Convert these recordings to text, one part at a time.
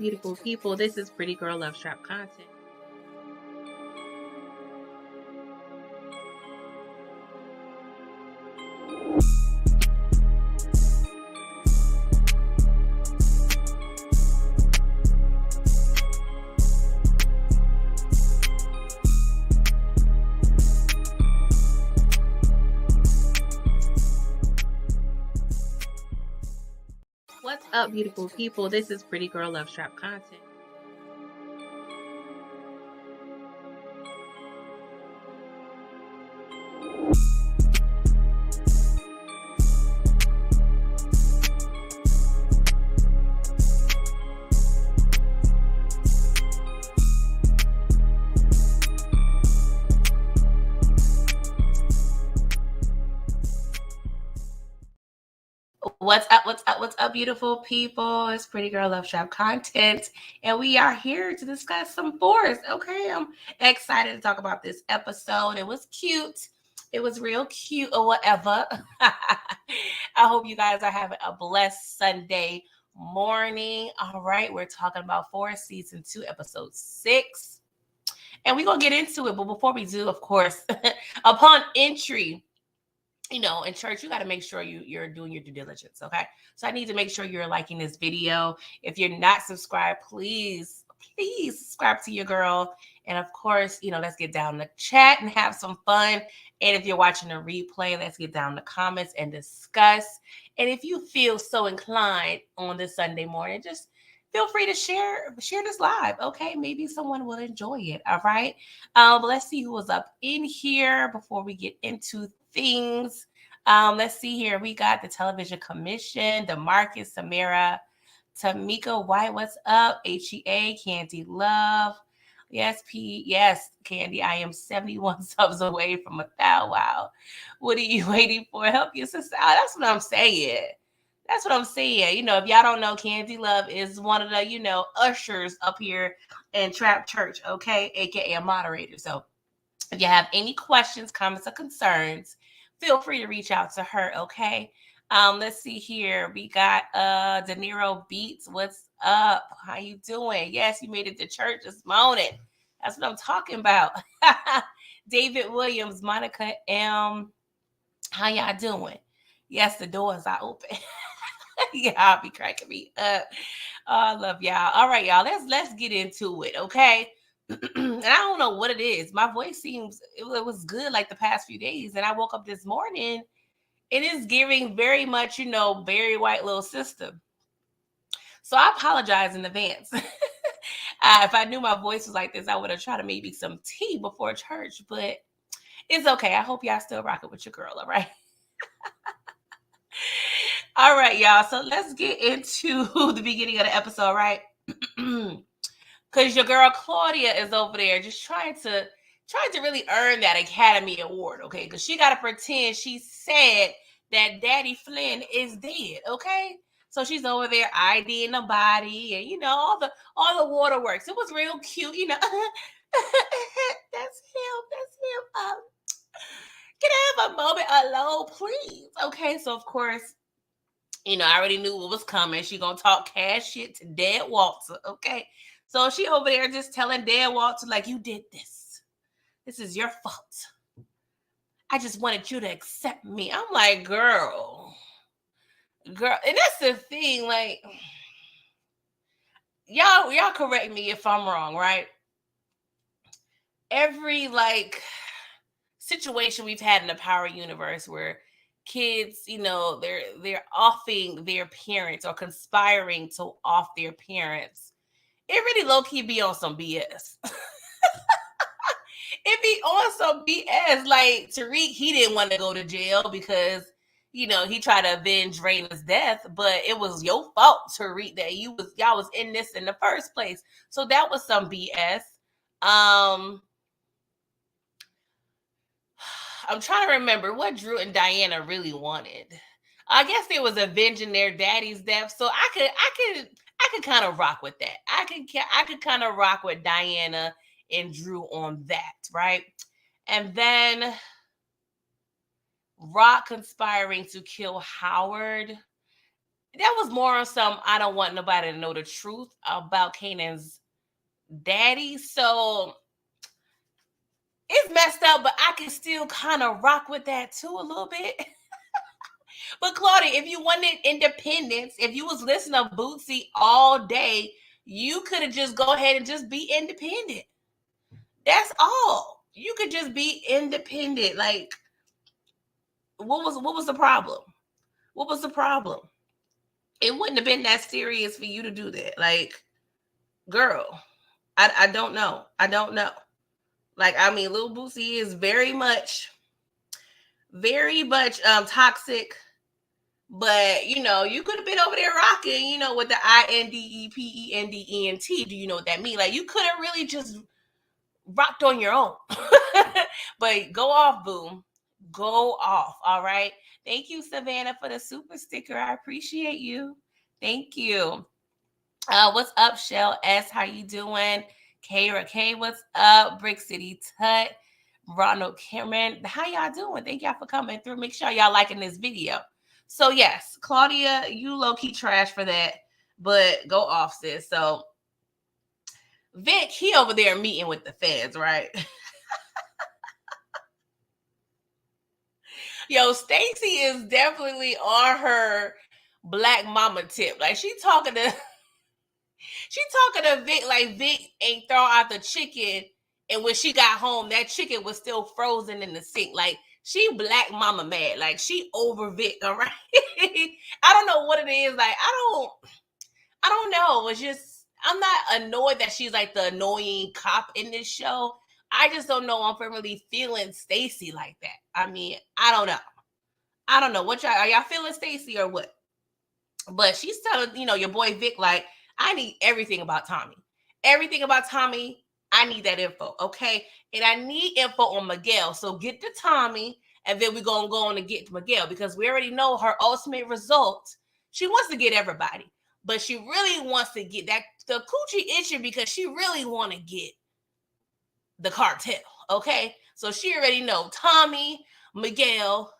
beautiful people? This is Pretty Girl Love Trap content. What's up, beautiful people? This is Pretty Girl Love Trap content. What's up, beautiful people? It's Pretty Girl Love Trap content, and we are here to discuss some force. Okay, I'm excited to talk about this episode. It was cute. It was real cute or whatever. I hope you guys are having a blessed Sunday morning. All right, we're talking about Force Season 2, Episode 6. And we're going to get into it. But before we do, of course, upon entry, in church, you got to make sure you're doing your due diligence, okay? So I need to make sure you're liking this video. If you're not subscribed, please subscribe to your girl. And of course, let's get down in the chat and have some fun. And if you're watching a replay, let's get down in the comments and discuss. And if you feel so inclined on this Sunday morning, just feel free to share this live, okay? Maybe someone will enjoy it, all right? But let's see who was up in here before we get into things. Let's see here. We got the Television Commission, DeMarcus, Samara, Tamika White, what's up? HEA, Candy Love. Yes, Candy, I am 71 subs away from 1,000. Wow. What are you waiting for? Help your sister out. That's what I'm saying. If y'all don't know, Candy Love is one of the, ushers up here in Trap Church, okay? AKA a moderator. So if you have any questions, comments, or concerns, feel free to reach out to her, okay? Let's see here. We got De Niro Beats. What's up? How you doing? Yes, you made it to church this morning. That's what I'm talking about. David Williams, Monica M. How y'all doing? Yes, the doors are open. Y'all be cracking me up. Oh, I love y'all. All right, y'all. Let's get into it, okay? And I don't know what it is. My voice seems it was good like the past few days, and I woke up this morning. It is giving very much, very white little sister. So I apologize in advance. If I knew my voice was like this, I would have tried to maybe some tea before church, but it's okay. I hope y'all still rocking with your girl, all right? All right, y'all. So let's get into the beginning of the episode, right? Because your girl Claudia is over there just trying to really earn that Academy Award, okay? Because she got to pretend she said that Daddy Flynn is dead, okay? So she's over there IDing the body and, all the waterworks. It was real cute, That's him. Can I have a moment alone, please? Okay, so of course, I already knew what was coming. She gonna talk cash shit to Dad Walter, okay? So she over there just telling Dad Walter, like, you did this. This is your fault. I just wanted you to accept me. I'm like, girl. And that's the thing, like, y'all correct me if I'm wrong, right? Every, situation we've had in the Power universe where kids, they're offing their parents or conspiring to off their parents, it really low-key be on some BS. It be on some BS. Like Tariq, he didn't want to go to jail because, he tried to avenge Raina's death, but it was your fault, Tariq, that y'all was in this in the first place. So that was some BS. I'm trying to remember what Drew and Diana really wanted. I guess they was avenging their daddy's death, so I could kind of rock with that. I could kind of rock with Diana and Drew on that, right? And then Rock conspiring to kill Howard. that was more on some, I don't want nobody to know the truth about Kanan's daddy. So it's messed up, but I can still kind of rock with that too a little bit. But Claudia, if you wanted independence, if you was listening to Bootsy all day, you could have just go ahead and just be independent. That's all. You could just be independent. Like, what was the problem? What was the problem? It wouldn't have been that serious for you to do that. Like, girl, I don't know. I don't know. Like, I mean, Lil Boosie is very much toxic. But you know, you could have been over there rocking, you know, with the INDEPENDENT. Do you know what that means? Like, you could have really just rocked on your own. But go off, boom. Go off. All right. Thank you, Savannah, for the super sticker. I appreciate you. Thank you. What's up, Shell S? How you doing? Kara K, what's up? Brick City Tut, Ronald Cameron. How y'all doing? Thank y'all for coming through. Make sure y'all liking this video. So yes, Claudia, you low-key trash for that, but go off, sis. So Vic, he over there meeting with the feds, right? Yo, Stacy is definitely on her black mama tip. Like, she talking to Vic like Vic ain't throw out the chicken, and when she got home, that chicken was still frozen in the sink. Like, she black mama mad. Like, she over Vic, all right? I don't know what it is. Like, I don't know. It's just, I'm not annoyed that she's like the annoying cop in this show. I just don't know if I'm really feeling Stacy like that. I mean, I don't know. I don't know. What y'all, are y'all feeling Stacy or what? But she's telling, you know, your boy Vic, like, I need everything about Tommy. Everything about Tommy, I need that info, okay? And I need info on Miguel. So get to Tommy, and then we're going to go on and get to Miguel, because we already know her ultimate result. She wants to get everybody, but she really wants to get that the coochie itching, because she really want to get the cartel, okay? So she already know Tommy, Miguel,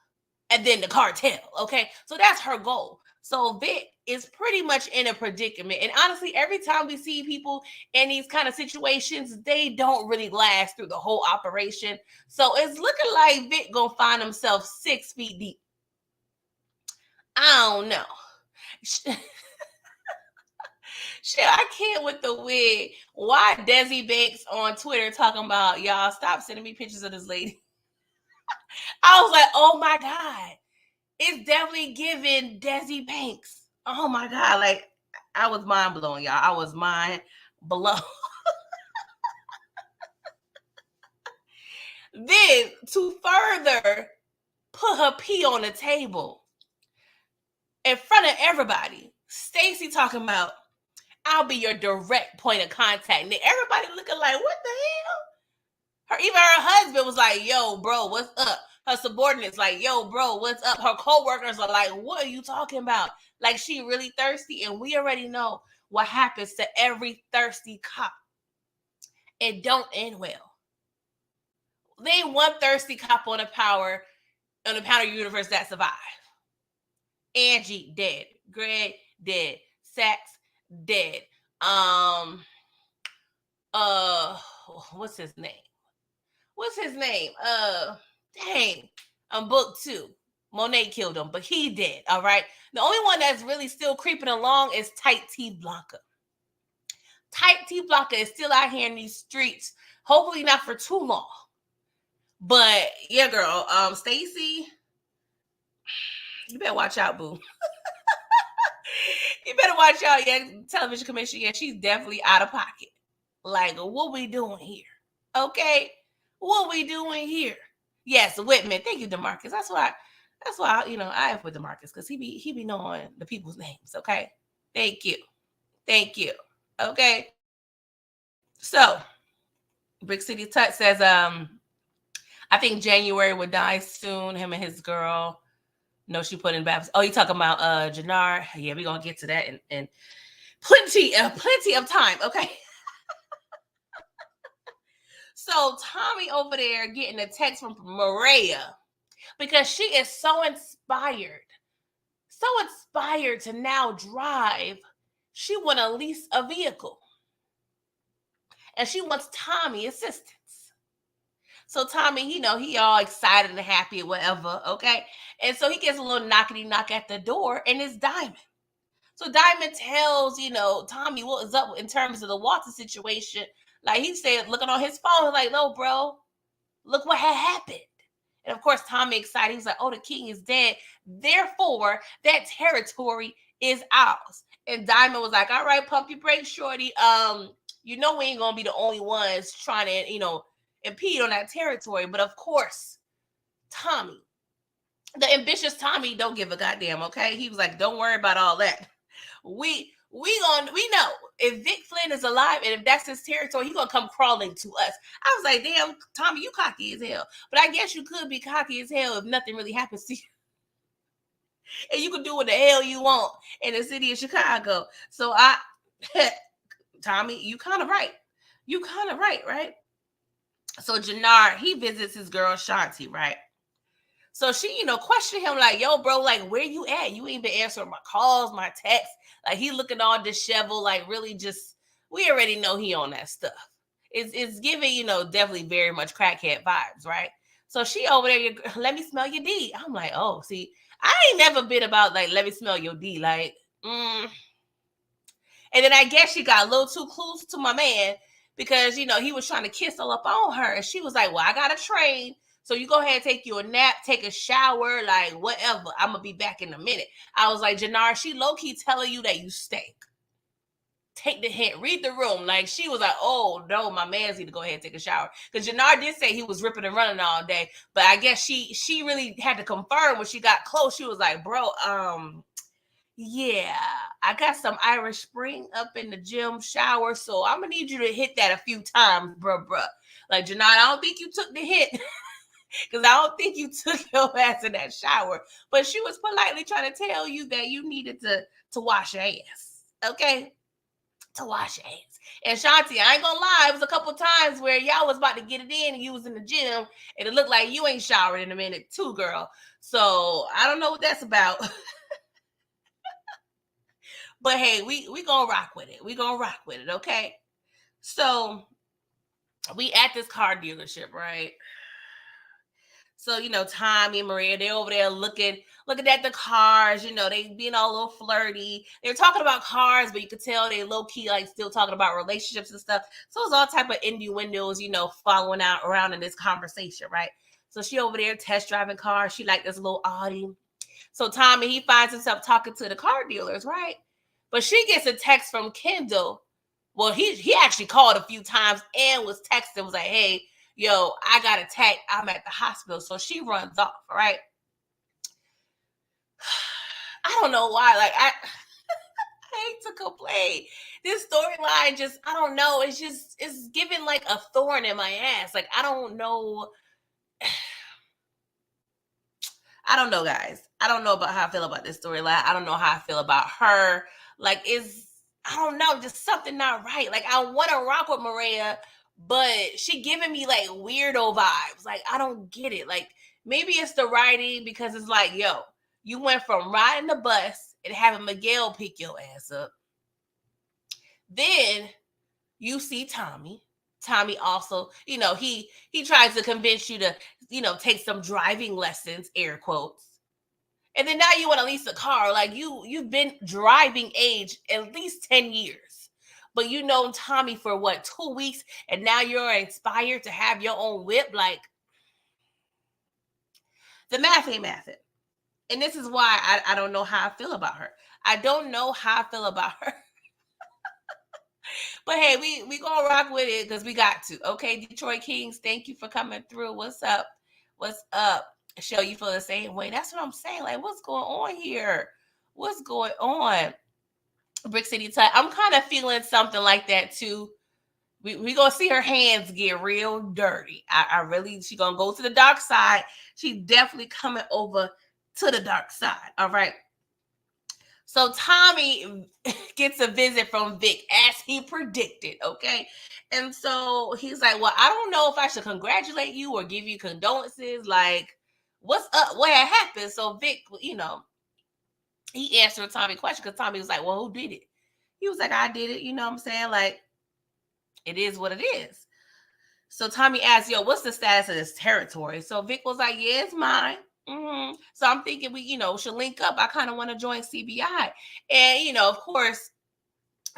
and then the cartel, okay? So that's her goal. So Vic is pretty much in a predicament. And honestly, every time we see people in these kind of situations, they don't really last through the whole operation. So it's looking like Vic gonna find himself 6 feet deep. I don't know. Shit, I can't with the wig. Why Desi Banks on Twitter talking about, y'all stop sending me pictures of this lady? I was like, oh my God. It's definitely giving Desi Banks. Oh my God. Like, I was mind blown, y'all. I was mind blown. Then, to further put her pee on the table in front of everybody, Stacy talking about, I'll be your direct point of contact. And everybody looking like, what the hell? Even her husband was like, yo, bro, what's up? Her subordinates like, yo, bro, what's up? Her co-workers are like, what are you talking about? Like, she really thirsty, and we already know what happens to every thirsty cop. It don't end well. They ain't one thirsty cop on the power universe that survived. Angie dead. Greg dead. Sax dead. What's his name? Dang. Book 2. Monet killed him, but he did. All right. The only one that's really still creeping along is Tight T Blanca. Tight T Blanca is still out here in these streets. Hopefully not for too long. But yeah, girl, Stacy, you better watch out, boo. You better watch out. Yeah, television commission. Yeah, she's definitely out of pocket. Like, what we doing here? Okay, what we doing here? Yes, Whitman. Thank you, DeMarcus. That's why you know, I have with DeMarcus, because he be knowing the people's names. Okay, thank you. Okay, so Brick City Tut says, I think January would die soon. Him and his girl. No, she put in Babs. Oh, you talking about Janard? Yeah, we're gonna get to that in plenty of time. Okay. So Tommy over there getting a text from Maria, because she is so inspired. So inspired to now drive, she want to lease a vehicle. And she wants Tommy assistance. So Tommy, he all excited and happy or whatever, okay? And so he gets a little knockety knock at the door, and it's Diamond. So Diamond tells, Tommy what is up in terms of the Walter situation. Like he said, looking on his phone, like, no, bro, look what had happened. And of course, Tommy excited. He's like, oh, the king is dead. Therefore, that territory is ours. And Diamond was like, all right, pump your brakes, shorty. We ain't gonna be the only ones trying to, impede on that territory. But of course, Tommy, the ambitious Tommy, don't give a goddamn, okay? He was like, don't worry about all that. We know if Vic Flynn is alive and if that's his territory, he's gonna come crawling to us. I was like, damn, Tommy, you cocky as hell. But I guess you could be cocky as hell if nothing really happens to you. And you can do what the hell you want in the city of Chicago. So Tommy, you kind of right. You kind of right? So Janard, he visits his girl Shanti, right? So she, questioned him like, yo, bro, like, where you at? You ain't been answering my calls, my texts. Like, he looking all disheveled, like, really just, we already know he on that stuff. It's giving, definitely very much crackhead vibes, right? So she over there, let me smell your D. I'm like, oh, see, I ain't never been about, like, let me smell your D. Like, And then I guess she got a little too close to my man because, he was trying to kiss all up on her. And she was like, well, I got to train. So you go ahead and take you a nap, take a shower, like whatever. I'm going to be back in a minute. I was like, Janard, she low-key telling you that you stink. Take the hint. Read the room. Like, she was like, oh, no, my man's need to go ahead and take a shower. Because Janard did say he was ripping and running all day. But I guess she really had to confirm when she got close. She was like, bro, yeah, I got some Irish Spring up in the gym shower. So I'm going to need you to hit that a few times, bruh. Like, Janard, I don't think you took the hit. Because I don't think you took your ass in that shower. But she was politely trying to tell you that you needed to wash your ass. Okay? To wash your ass. And Shanti, I ain't gonna lie, it was a couple times where y'all was about to get it in and you was in the gym and it looked like you ain't showered in a minute too, girl. So I don't know what that's about. But hey, we gonna rock with it. We gonna rock with it, okay? So we at this car dealership, right? So, Tommy and Maria, they're over there looking at the cars, they being all a little flirty. They're talking about cars, but you could tell they low-key, like, still talking about relationships and stuff. So it's all type of innuendos, following around in this conversation, right? So she over there test driving cars. She like this little Audi. So Tommy, he finds himself talking to the car dealers, right? But she gets a text from Kendall. Well, he actually called a few times and was texting, was like, hey, yo, I got attacked. I'm at the hospital. So she runs off, right? I don't know why. Like, I hate to complain. This storyline just, I don't know. It's giving like a thorn in my ass. Like, I don't know. I don't know, guys. I don't know about how I feel about this storyline. I don't know how I feel about her. Like, I don't know, just something not right. Like, I want to rock with Maria, but she giving me like weirdo vibes. Like, I don't get it. Like, maybe it's the writing because it's like, yo, you went from riding the bus and having Miguel pick your ass up. Then you see Tommy. Tommy also, he tries to convince you to, take some driving lessons, air quotes. And then now you want to lease a car. Like, you've been driving age at least 10 years. But you know Tommy for what, 2 weeks? And now you're inspired to have your own whip? Like, the math ain't mathing. And this is why I don't know how I feel about her. I don't know how I feel about her. But hey, we gonna rock with it because we got to. Okay, Detroit Kings, thank you for coming through. What's up? What's up? Show you feel the same way. That's what I'm saying. Like, what's going on here? What's going on? Brick City Tut. I'm kind of feeling something like that too. We gonna see her hands get real dirty. I really, she gonna go to the dark side. She definitely coming over to the dark side. All right. So Tommy gets a visit from Vic as he predicted, okay? And so he's like, well, I don't know if I should congratulate you or give you condolences. Like, what's up? What had happened? So Vic, he answered Tommy's question because Tommy was like, well, who did it? He was like, I did it. You know what I'm saying? Like, it is what it is. So Tommy asked, yo, what's the status of this territory? So Vic was like, yeah, it's mine. So I'm thinking we, should link up. I kind of want to join CBI. And, of course,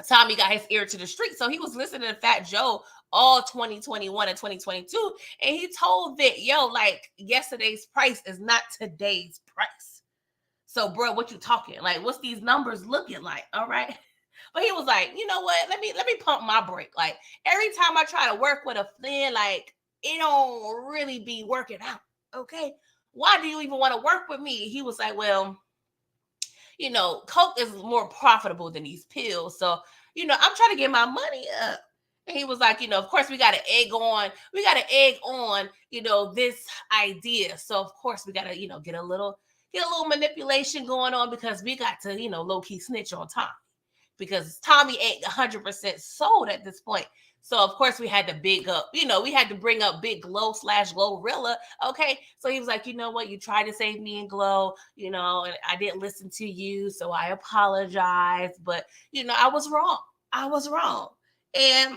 Tommy got his ear to the street. So he was listening to Fat Joe all 2021 and 2022. And he told Vic, yo, like, yesterday's price is not today's price. So, bro, what you talking? Like, what's these numbers looking like? All right. But he was like, you know what? Let me pump my brake. Like, every time I try to work with a Flynn, like, it don't really be working out. Okay. Why do you even want to work with me? He was like, well, Coke is more profitable than these pills. So, I'm trying to get my money up. And he was like, of course we got to egg on, this idea. So of course we got to, get a little manipulation going on because we got to, low key snitch on Tommy because Tommy ain't 100% sold at this point. So of course we had to we had to bring up Big Glow/Glorilla. Okay. So he was like, you know what? You tried to save me and Glow, and I didn't listen to you. So I apologize. But, I was wrong. And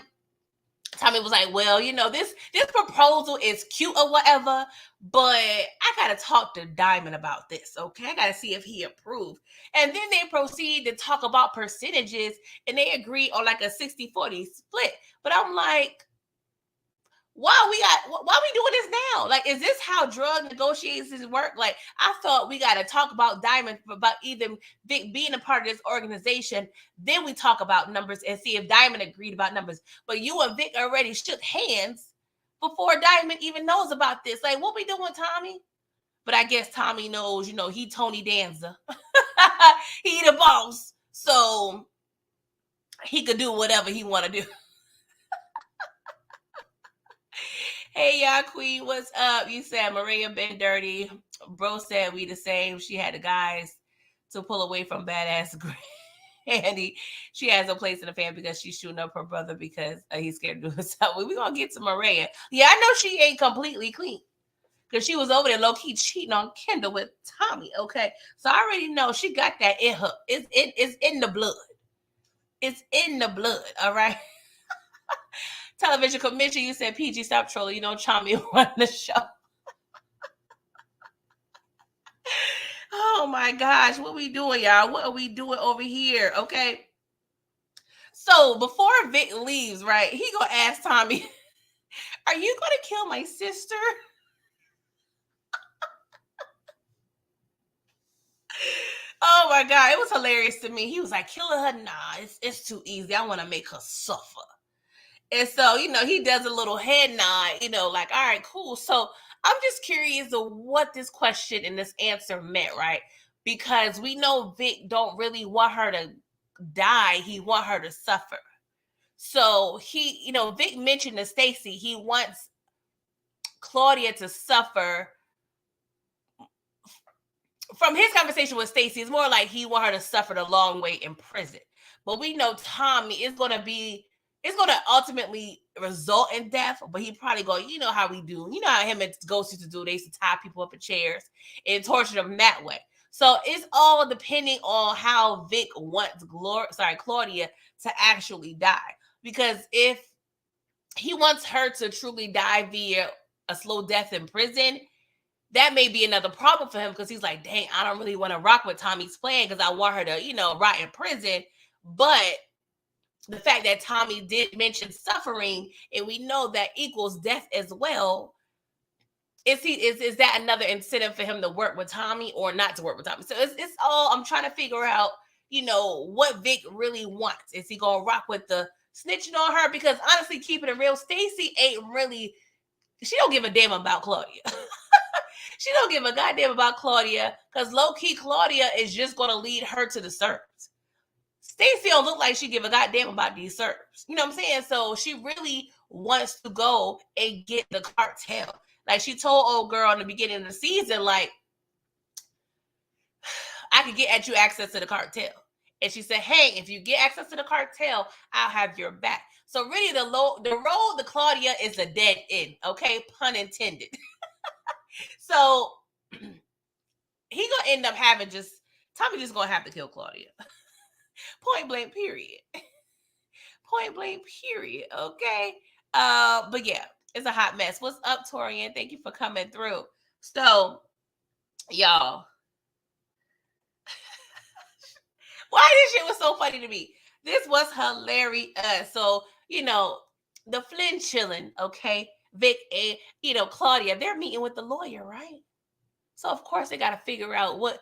Tommy was like, well, this proposal is cute or whatever, but I got to talk to Diamond about this, okay? I got to see if he approved. And then they proceed to talk about percentages, and they agree on like a 60-40 split. But I'm like, why we doing this now? Like, is this how drug negotiations work? Like, I thought we got to talk about Diamond, about either Vic being a part of this organization. Then we talk about numbers and see if Diamond agreed about numbers. But you and Vic already shook hands before Diamond even knows about this. Like, what we doing, Tommy? But I guess Tommy knows, he Tony Danza. He the boss. So he could do whatever he want to do. Hey, y'all, Queen, what's up? You said Maria been dirty. Bro said we the same. She had the guys to pull away from badass Granny. She has a place in the fan because she's shooting up her brother because he's scared to do himself. We're going to get to Maria. Yeah, I know she ain't completely clean because she was over there low-key cheating on Kendall with Tommy, okay? So I already know she got that in her. It's in the blood. It's in the blood, all right? Television commission, you said PG, stop trolling. Tommy won the show. Oh my gosh, what we doing, y'all? What are we doing over here? Okay. So before Vic leaves, right, he gonna ask Tommy, are you gonna kill my sister? Oh my God, it was hilarious to me. He was like, killing her? Nah, it's too easy. I want to make her suffer. And so, he does a little head nod, like, all right, cool. So I'm just curious of what this question and this answer meant, right? Because we know Vic don't really want her to die. He want her to suffer. So Vic mentioned to Stacy, he wants Claudia to suffer. From his conversation with Stacy, it's more like he want her to suffer the long way in prison. But we know Tommy is going to ultimately result in death, but he probably go, how we do. You know how him and Ghost used to do. They used to tie people up in chairs and torture them that way. So it's all depending on how Vic wants Claudia to actually die. Because if he wants her to truly die via a slow death in prison, that may be another problem for him because he's like, dang, I don't really want to rock with Tommy's plan because I want her to, rot in prison. But the fact that Tommy did mention suffering, and we know that equals death as well, is that another incentive for him to work with Tommy or not to work with Tommy? So it's all, I'm trying to figure out, what Vic really wants. Is he gonna rock with the snitching on her? Because honestly, keeping it real, Stacy she don't give a damn about Claudia. She don't give a goddamn about Claudia because low-key Claudia is just gonna lead her to the Serbs. Stacy don't look like she give a goddamn about these Serbs. You know what I'm saying? So she really wants to go and get the cartel. Like she told old girl in the beginning of the season, like, I could get at you access to the cartel. And she said, hey, if you get access to the cartel, I'll have your back. So really the road to Claudia is a dead end. Okay, pun intended. So he gonna end up having just Tommy just gonna have to kill Claudia. Point blank, period. Point blank, period. Okay. But yeah, it's a hot mess. What's up, Torian? Thank you for coming through. So, y'all, why this shit was so funny to me? This was hilarious. So, the Flynn chilling, okay? Vic and Claudia, they're meeting with the lawyer, right? So of course they got to figure out what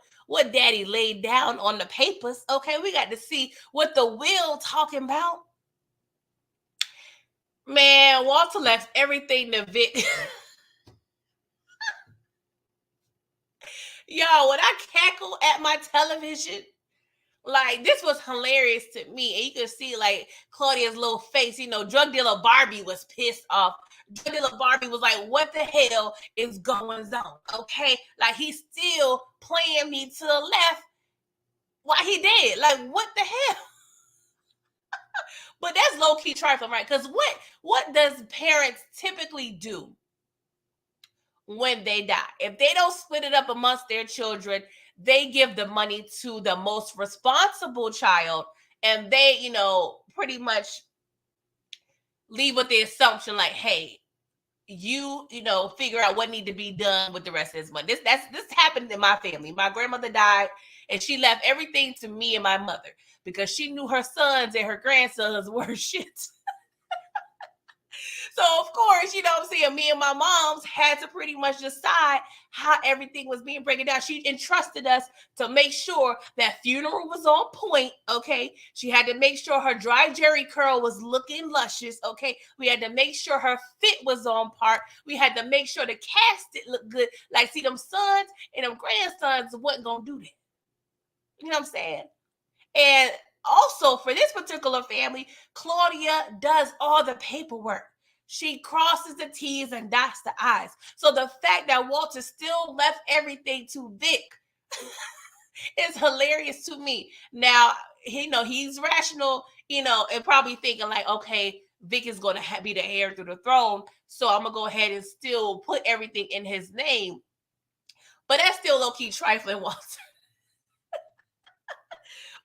daddy laid down on the papers. Okay, we got to see what the will talking about. Man, Walter left everything to Vic. Y'all, when I cackle at my television, like, this was hilarious to me. And you could see, like, Claudia's little face. Drug dealer Barbie was pissed off. Drug dealer Barbie was like, what the hell is going on? Okay? Like, he's still playing me to the left while he did. Like, what the hell? But that's low-key trifling, right? Because what does parents typically do when they die? If they don't split it up amongst their children, they give the money to the most responsible child, and they, pretty much leave with the assumption like, hey, you figure out what need to be done with the rest of this money. This happened in my family. My grandmother died, and she left everything to me and my mother because she knew her sons and her grandsons were shit. So, of course, I'm saying, me and my moms had to pretty much decide how everything was being broken down. She entrusted us to make sure that funeral was on point, okay? She had to make sure her dry jerry curl was looking luscious, okay? We had to make sure her fit was on par. We had to make sure the casket looked good. Like, see, them sons and them grandsons wasn't going to do that. You know what I'm saying? And also, for this particular family, Claudia does all the paperwork. She crosses the T's and dots the I's. So the fact that Walter still left everything to Vic is hilarious to me. Now, he's rational, and probably thinking like, okay, Vic is going to be the heir to the throne, so I'm going to go ahead and still put everything in his name. But that's still low-key trifling, Walter.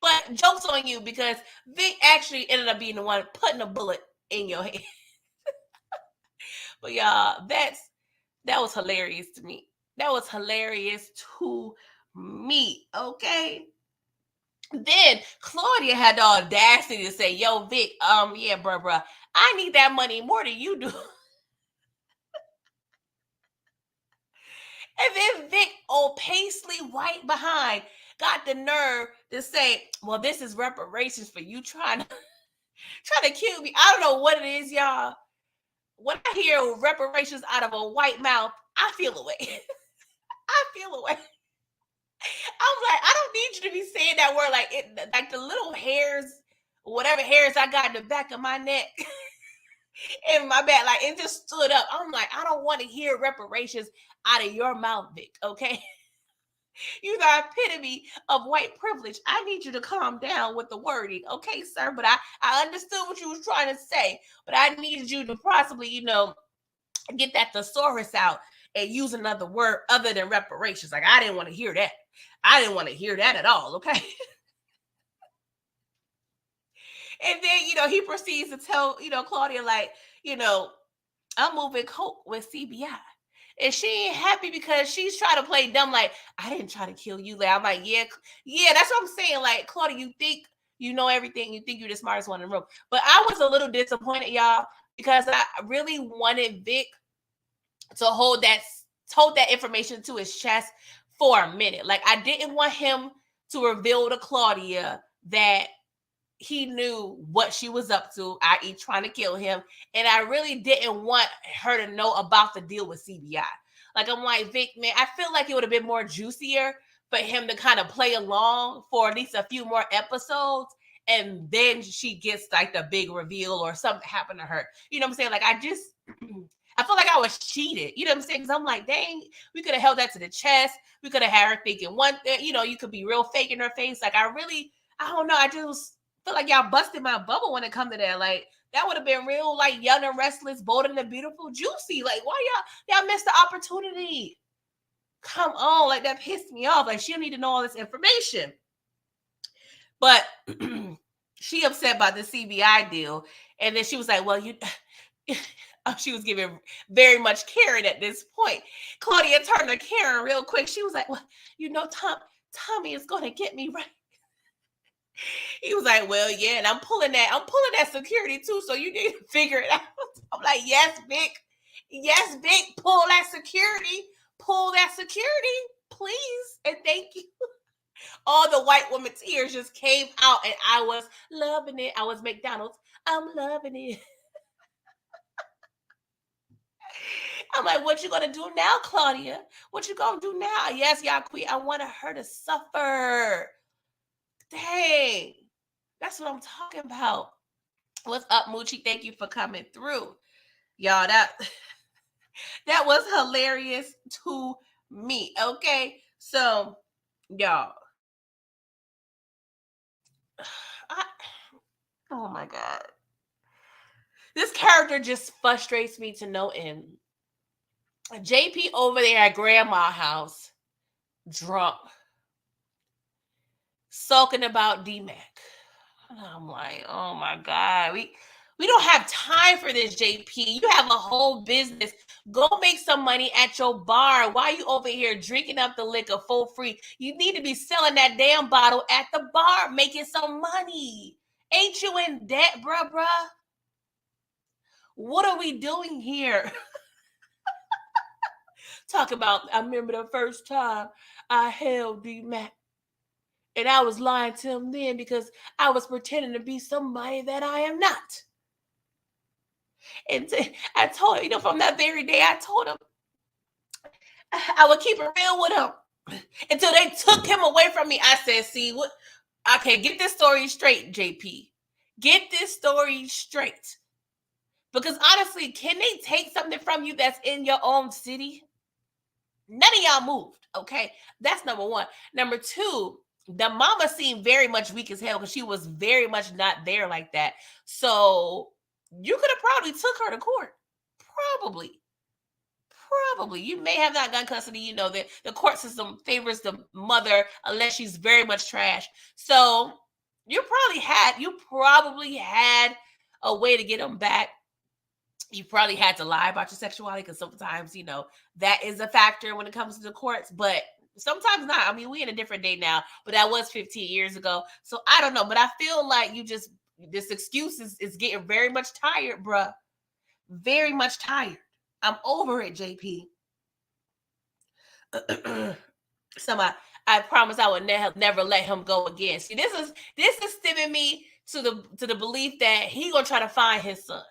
But joke's on you, because Vic actually ended up being the one putting a bullet in your head. But y'all, that was hilarious to me. That was hilarious to me, okay? Then Claudia had the audacity to say, yo, Vic, yeah, bruh, I need that money more than you do. And then Vic, Paisley white behind, got the nerve to say, well, this is reparations for you trying to kill me. I don't know what it is, y'all. When I hear reparations out of a white mouth, I feel away. I feel away. I'm like, I don't need you to be saying that word like the little hairs, whatever hairs I got in the back of my neck and my back, like, it just stood up. I'm like, I don't want to hear reparations out of your mouth, Vic, okay? You're the epitome of white privilege. I need you to calm down with the wording, okay, sir? But I understood what you was trying to say, but I needed you to possibly, get that thesaurus out and use another word other than reparations. Like, I didn't want to hear that. I didn't want to hear that at all, okay? And then, he proceeds to tell, Claudia, like, I'm moving coke with CBI. And she ain't happy because she's trying to play dumb, like, I didn't try to kill you. Like, I'm like, yeah, that's what I'm saying. Like, Claudia, you think you know everything. You think you're the smartest one in the room. But I was a little disappointed, y'all, because I really wanted Vic to hold that information to his chest for a minute. Like, I didn't want him to reveal to Claudia that he knew what she was up to, i.e. trying to kill him. And I really didn't want her to know about the deal with CBI. Like, I'm like, Vic, man, I feel like it would have been more juicier for him to kind of play along for at least a few more episodes. And then she gets like the big reveal or something happened to her. You know what I'm saying? Like, I feel like I was cheated. You know what I'm saying? Because I'm like, dang, we could have held that to the chest. We could have had her thinking one thing. You could be real fake in her face. Like, I don't know. I just feel like y'all busted my bubble when it comes to that. Like, that would have been real, like, Young and Restless, Bold and the Beautiful, juicy. Like, why y'all missed the opportunity? Come on, like, that pissed me off. Like, she don't need to know all this information. But she upset about the CBI deal. And then she was like, well, she was giving very much Karen at this point. Claudia turned to Karen real quick. She was like, well, Tommy is going to get me right. He was like, well, yeah, and I'm pulling that security too, so you need to figure it out. I'm like, yes, Vic, pull that security, please, and thank you. All the white woman tears just came out, and I was loving it. I was McDonald's. I'm loving it. I'm like, what you gonna do now, Claudia? What you gonna do now? Yes, y'all queen. I wanted her to suffer. Dang. That's what I'm talking about. What's up, Moochie? Thank you for coming through. Y'all, that was hilarious to me. Okay. So, y'all. Oh my God. This character just frustrates me to no end. JP over there at grandma's house, drunk, sulking about D-Mac. I'm like, oh my God, we don't have time for this, JP. You have a whole business. Go make some money at your bar. Why are you over here drinking up the liquor for free? You need to be selling that damn bottle at the bar, making some money. Ain't you in debt, bruh? What are we doing here? Talk about, I remember the first time I held D-Mac. And I was lying to him then because I was pretending to be somebody that I am not. And I told him, from that very day, I told him I would keep it real with him until they took him away from me. I said, see, what? Okay, get this story straight, JP. Get this story straight. Because honestly, can they take something from you that's in your own city? None of y'all moved, okay? That's number one. Number two, the mama seemed very much weak as hell because she was very much not there like that. So you could have probably took her to court. Probably. You may have not gotten custody. That the court system favors the mother unless she's very much trash. So you probably had a way to get them back. You probably had to lie about your sexuality because sometimes, that is a factor when it comes to the courts, but sometimes not. I mean, we in a different day now, but that was 15 years ago. So I don't know, but I feel like this excuse is getting very much tired, bruh. Very much tired. I'm over it, JP. So I promise I would never let him go again. See, this is stemming me to the belief that he gonna try to find his son.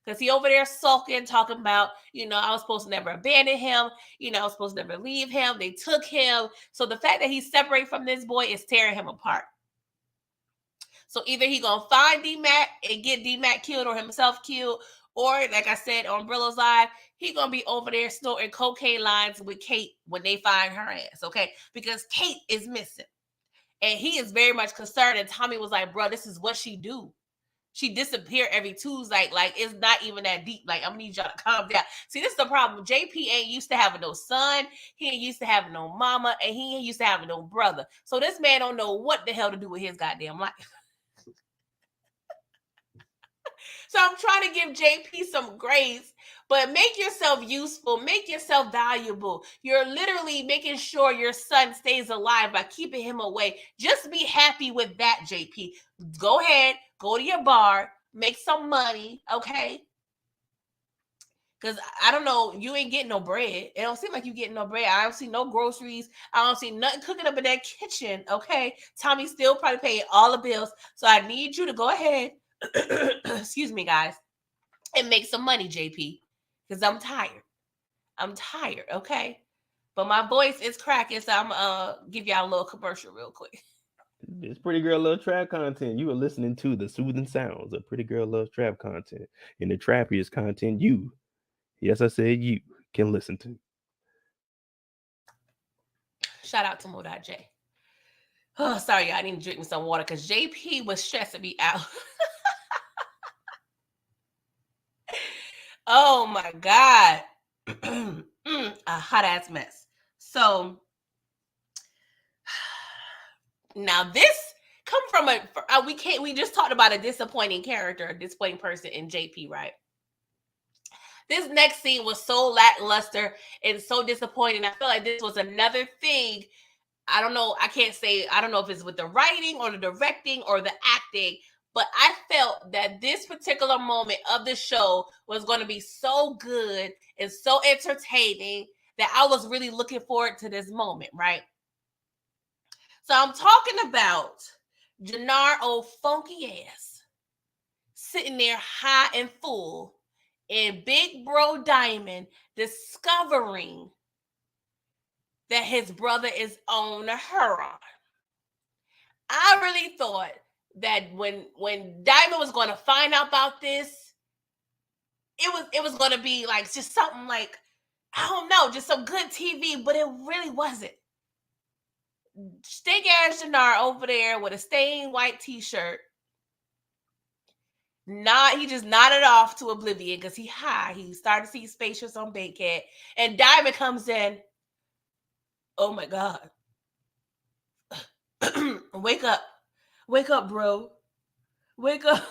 Because he over there sulking, talking about, I was supposed to never abandon him. I was supposed to never leave him. They took him. So the fact that he's separated from this boy is tearing him apart. So either he going to find D-Mac and get D-Mac killed or himself killed, or like I said on Brillo's Live, he going to be over there snorting cocaine lines with Kate when they find her ass, okay? Because Kate is missing. And he is very much concerned. And Tommy was like, bro, this is what she do. She disappeared every Tuesday. Like, it's not even that deep. Like, I'm gonna need y'all to calm down. See, this is the problem. JP ain't used to having no son. He ain't used to having no mama. And he ain't used to having no brother. So this man don't know what the hell to do with his goddamn life. So I'm trying to give JP some grace, but make yourself useful. Make yourself valuable. You're literally making sure your son stays alive by keeping him away. Just be happy with that, JP. Go ahead, go to your bar, make some money, okay? Because I don't know, you ain't getting no bread. It don't seem like you getting no bread. I don't see no groceries. I don't see nothing cooking up in that kitchen, okay? Tommy's still probably paying all the bills. So I need you to go ahead, excuse me, guys, and make some money, JP, because I'm tired, okay? But my voice is cracking, so I'm gonna give y'all a little commercial real quick. It's Pretty Girl Loves Trap content. You are listening to the soothing sounds of Pretty Girl Loves Trap content. And the trappiest content you, yes, I said you, can listen to. Shout out to Mo.J. Oh, sorry, I need to drink me some water because JP was stressing me out. Oh my God. A hot ass mess. So now this come from we just talked about a disappointing character, a disappointing person in JP, right? This next scene was so lackluster and so disappointing. I feel like this was another thing. I don't know. I can't say. I don't know if it's with the writing or the directing or the acting, but I felt that this particular moment of the show was going to be so good and so entertaining that I was really looking forward to this moment, right? So I'm talking about Janard, old funky ass, sitting there high and full, and Big Bro Diamond discovering that his brother is on Huron. I really thought that when Diamond was going to find out about this, it was going to be like just something like, I don't know, just some good TV, but it really wasn't. Stink ass Janard over there with a stained white t-shirt. He just nodded off to oblivion because he high. He started to see spaceships on Bankhead. And Diamond comes in. Oh my God. Wake up. Wake up, bro. Wake up.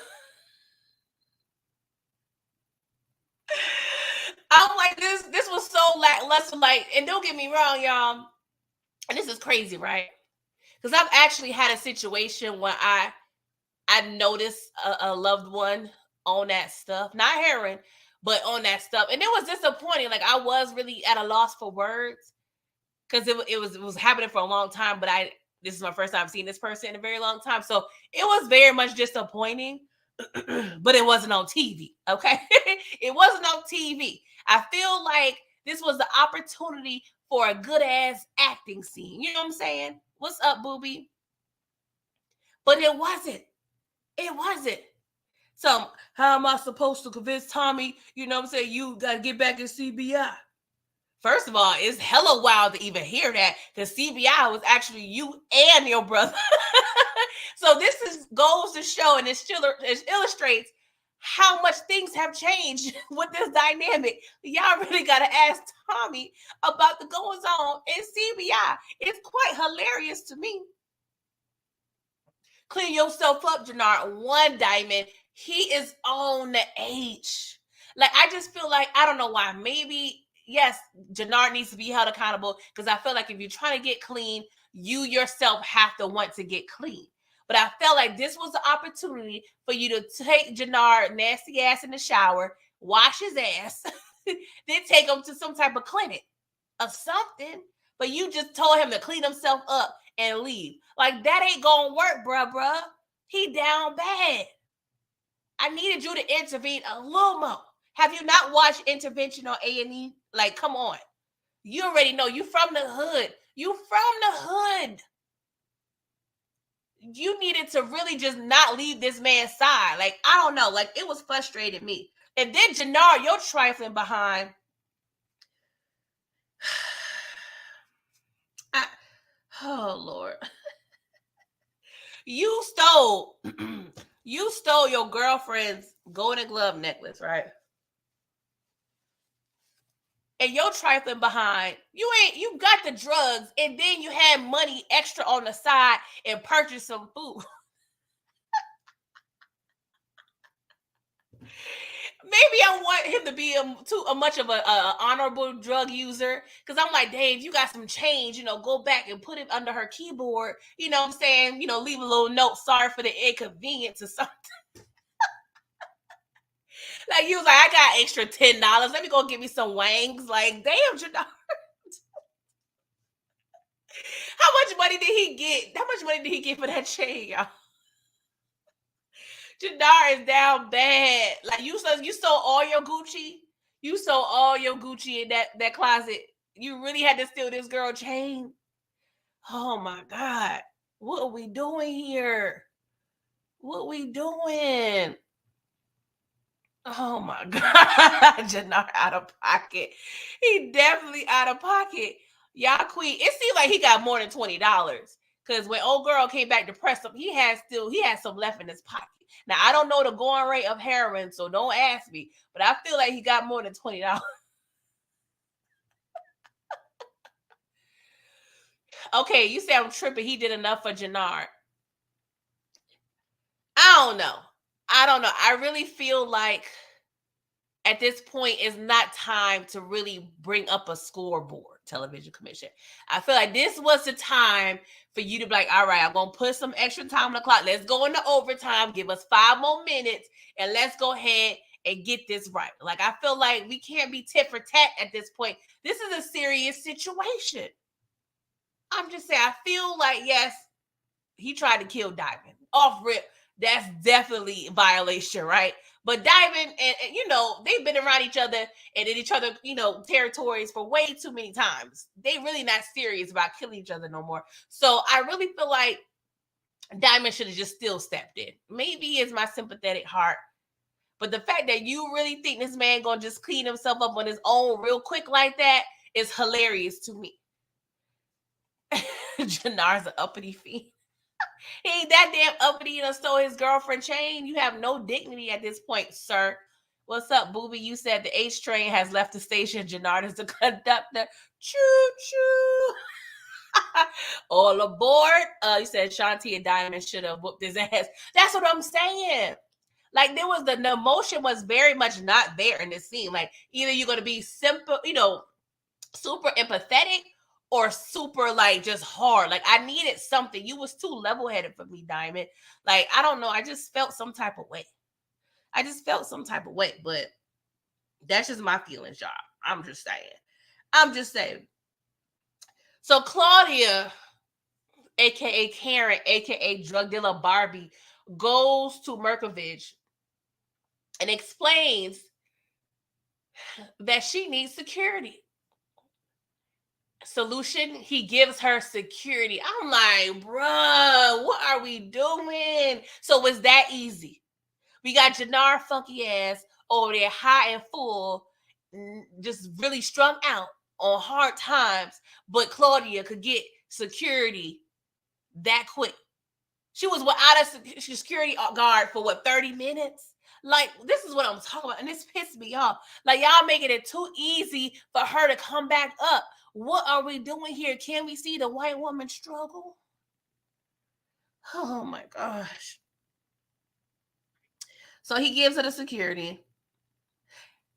I'm like, this was so lackluster. Like, and don't get me wrong, y'all. And this is crazy, right? Because I've actually had a situation where I noticed a loved one on that stuff, not heroin, but on that stuff, and it was disappointing. Like, I was really at a loss for words because it was happening for a long time. But this is my first time seeing this person in a very long time, so it was very much disappointing. But it wasn't on TV. Okay, it wasn't on TV. I feel like this was the opportunity for a good ass acting scene. You know what I'm saying? What's up, booby? But it wasn't. It wasn't. So how am I supposed to convince Tommy, you know what I'm saying, you got to get back in CBI? First of all, it's hella wild to even hear that because CBI was actually you and your brother. So this goes to show, and it illustrates how much things have changed with this dynamic. Y'all really got to ask Tommy about the goings on in CBI. It's quite hilarious to me. Clean yourself up, Janard. One Diamond. He is on the H. Like, I just feel like, I don't know why. Maybe, yes, Janard needs to be held accountable because I feel like if you're trying to get clean, you yourself have to want to get clean. But I felt like this was the opportunity for you to take Janard nasty ass in the shower, wash his ass, then take him to some type of clinic or something. But you just told him to clean himself up and leave. Like, that ain't gonna work, bruh. He down bad. I needed you to intervene a little more. Have you not watched Intervention on A&E? Like, come on. You already know. You from the hood. You from the hood. You needed to really just not leave this man's side. Like, I don't know. Like, it was frustrating me. And then Janard, you're trifling behind. Oh, Lord. You stole your girlfriend's golden glove necklace, right? And you're trifling behind. You got the drugs, and then you had money extra on the side and purchased some food. Maybe I want him to be too much of a honorable drug user, because I'm like, Dave, you got some change, go back and put it under her keyboard. You know what I'm saying? Leave a little note. Sorry for the inconvenience or something. Like, you was like, I got extra $10. Let me go get me some wangs. Like, damn, Janard. How much money did he get? How much money did he get for that chain, y'all? Janard is down bad. Like, you sold all your Gucci. You sold all your Gucci in that closet. You really had to steal this girl chain. Oh my God. What are we doing here? What are we doing? Oh my God. Janard out of pocket. He definitely out of pocket. Y'all queen. It seemed like he got more than $20. Because when old girl came back to press him, he had some left in his pocket. Now, I don't know the going rate of heroin, so don't ask me. But I feel like he got more than $20. Okay, you say I'm tripping. He did enough for Janard. don't know. I really feel like at this point it's not time to really bring up a scoreboard, television commission. I feel like this was the time for you to be like, all right, I'm going to put some extra time on the clock. Let's go into overtime. Give us 5 more minutes and let's go ahead and get this right. Like, I feel like we can't be tit for tat at this point. This is a serious situation. I'm just saying, I feel like, yes, he tried to kill Diamond. Off rip, that's definitely a violation, right? But Diamond and you know, they've been around each other and in each other, you know, territories for way too many times. They really not serious about killing each other no more. So I really feel like Diamond should have just still stepped in. Maybe it's my sympathetic heart. But the fact that you really think this man gonna just clean himself up on his own real quick like that is hilarious to me. Janard's an uppity fiend. He ain't that damn uppity and stole his girlfriend chain. You have no dignity at this point, sir. What's up, booby? You said the H train has left the station. Janard is the conductor. Choo choo. All aboard. You said Shanti and Diamond should have whooped his ass. That's what I'm saying. Like, there was the emotion was very much not there in this scene. Like, either you're gonna be simple, you know, super empathetic, or super like just hard. Like, I needed something. You was too level-headed for me, Diamond. Like, I don't know. I just felt some type of way. But that's just my feelings, y'all. I'm just saying. So Claudia, aka Karen, aka drug dealer Barbie, goes to Merkovich and explains that she needs security. Solution, he gives her security. I'm like, bruh, what are we doing? So it's that easy. We got Janard funky ass over there, high and full, just really strung out on hard times, but Claudia could get security that quick. She was without a security guard for 30 minutes? Like, this is what I'm talking about, and this pissed me off. Like, y'all making it too easy for her to come back up. What are we doing here? Can we see the white woman struggle? Oh my gosh. So he gives her the security.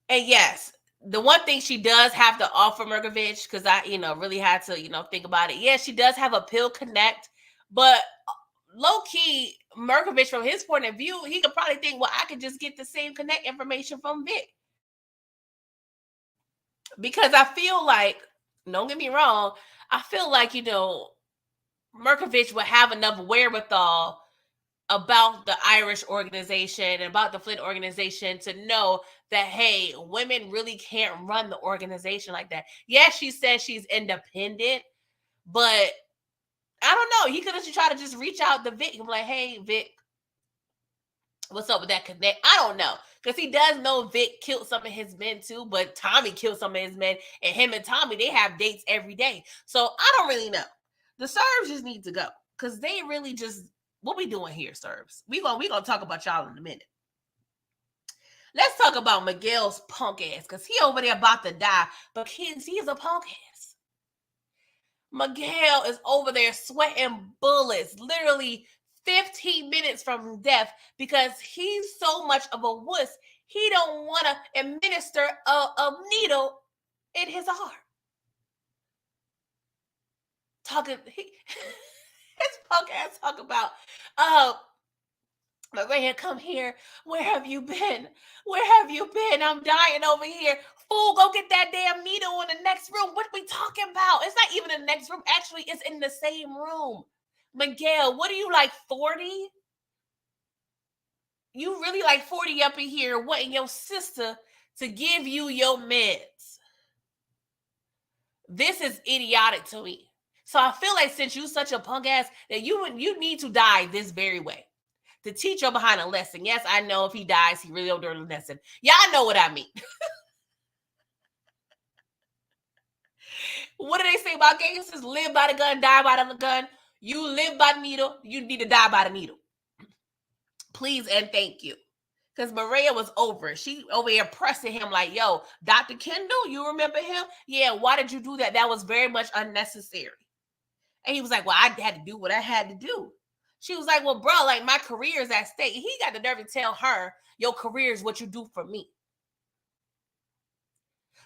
And yes, the one thing she does have to offer Merkovich, because I, really had to, think about it. Yeah, she does have a pill connect, but low key, Merkovich, from his point of view, he could probably think, well, I could just get the same connect information from Vic. Because I feel like, don't get me wrong, I feel like, Merkovich would have enough wherewithal about the Irish organization and about the Flint organization to know that, hey, women really can't run the organization like that. Yes, she says she's independent, but I don't know. He could have tried to just reach out to Vic and be like, hey, Vic, what's up with that connect? I don't know. Because he does know Vic killed some of his men too, but Tommy killed some of his men, and him and Tommy, they have dates every day. So I don't really know. The Serbs just need to go, because they really just, what we doing here, Serbs? We gonna talk about y'all in a minute. Let's talk about Miguel's punk ass, because he over there about to die, but he's a punk ass. Miguel is over there sweating bullets, literally 15 minutes from death, because he's so much of a wuss, he don't want to administer a needle in his arm. His punk ass talk about, Maria, come here. Where have you been? I'm dying over here. Fool, go get that damn needle in the next room. What are we talking about? It's not even in the next room. Actually, it's in the same room. Miguel, what are you, like 40? You really like 40 up in here wanting your sister to give you your meds. This is idiotic to me. So I feel like, since you such a punk ass, that you need to die this very way, to teach your behind a lesson. Yes, I know if he dies, he really don't learn a lesson. Y'all know what I mean. What do they say about gangsters? Live by the gun, die by the gun. You live by the needle, you need to die by the needle. Please and thank you. Because Maria was over. She over here pressing him like, yo, Dr. Kendall, you remember him? Yeah, why did you do that? That was very much unnecessary. And he was like, well, I had to do what I had to do. She was like, well, bro, like my career is at stake. He got the nerve to tell her, your career is what you do for me.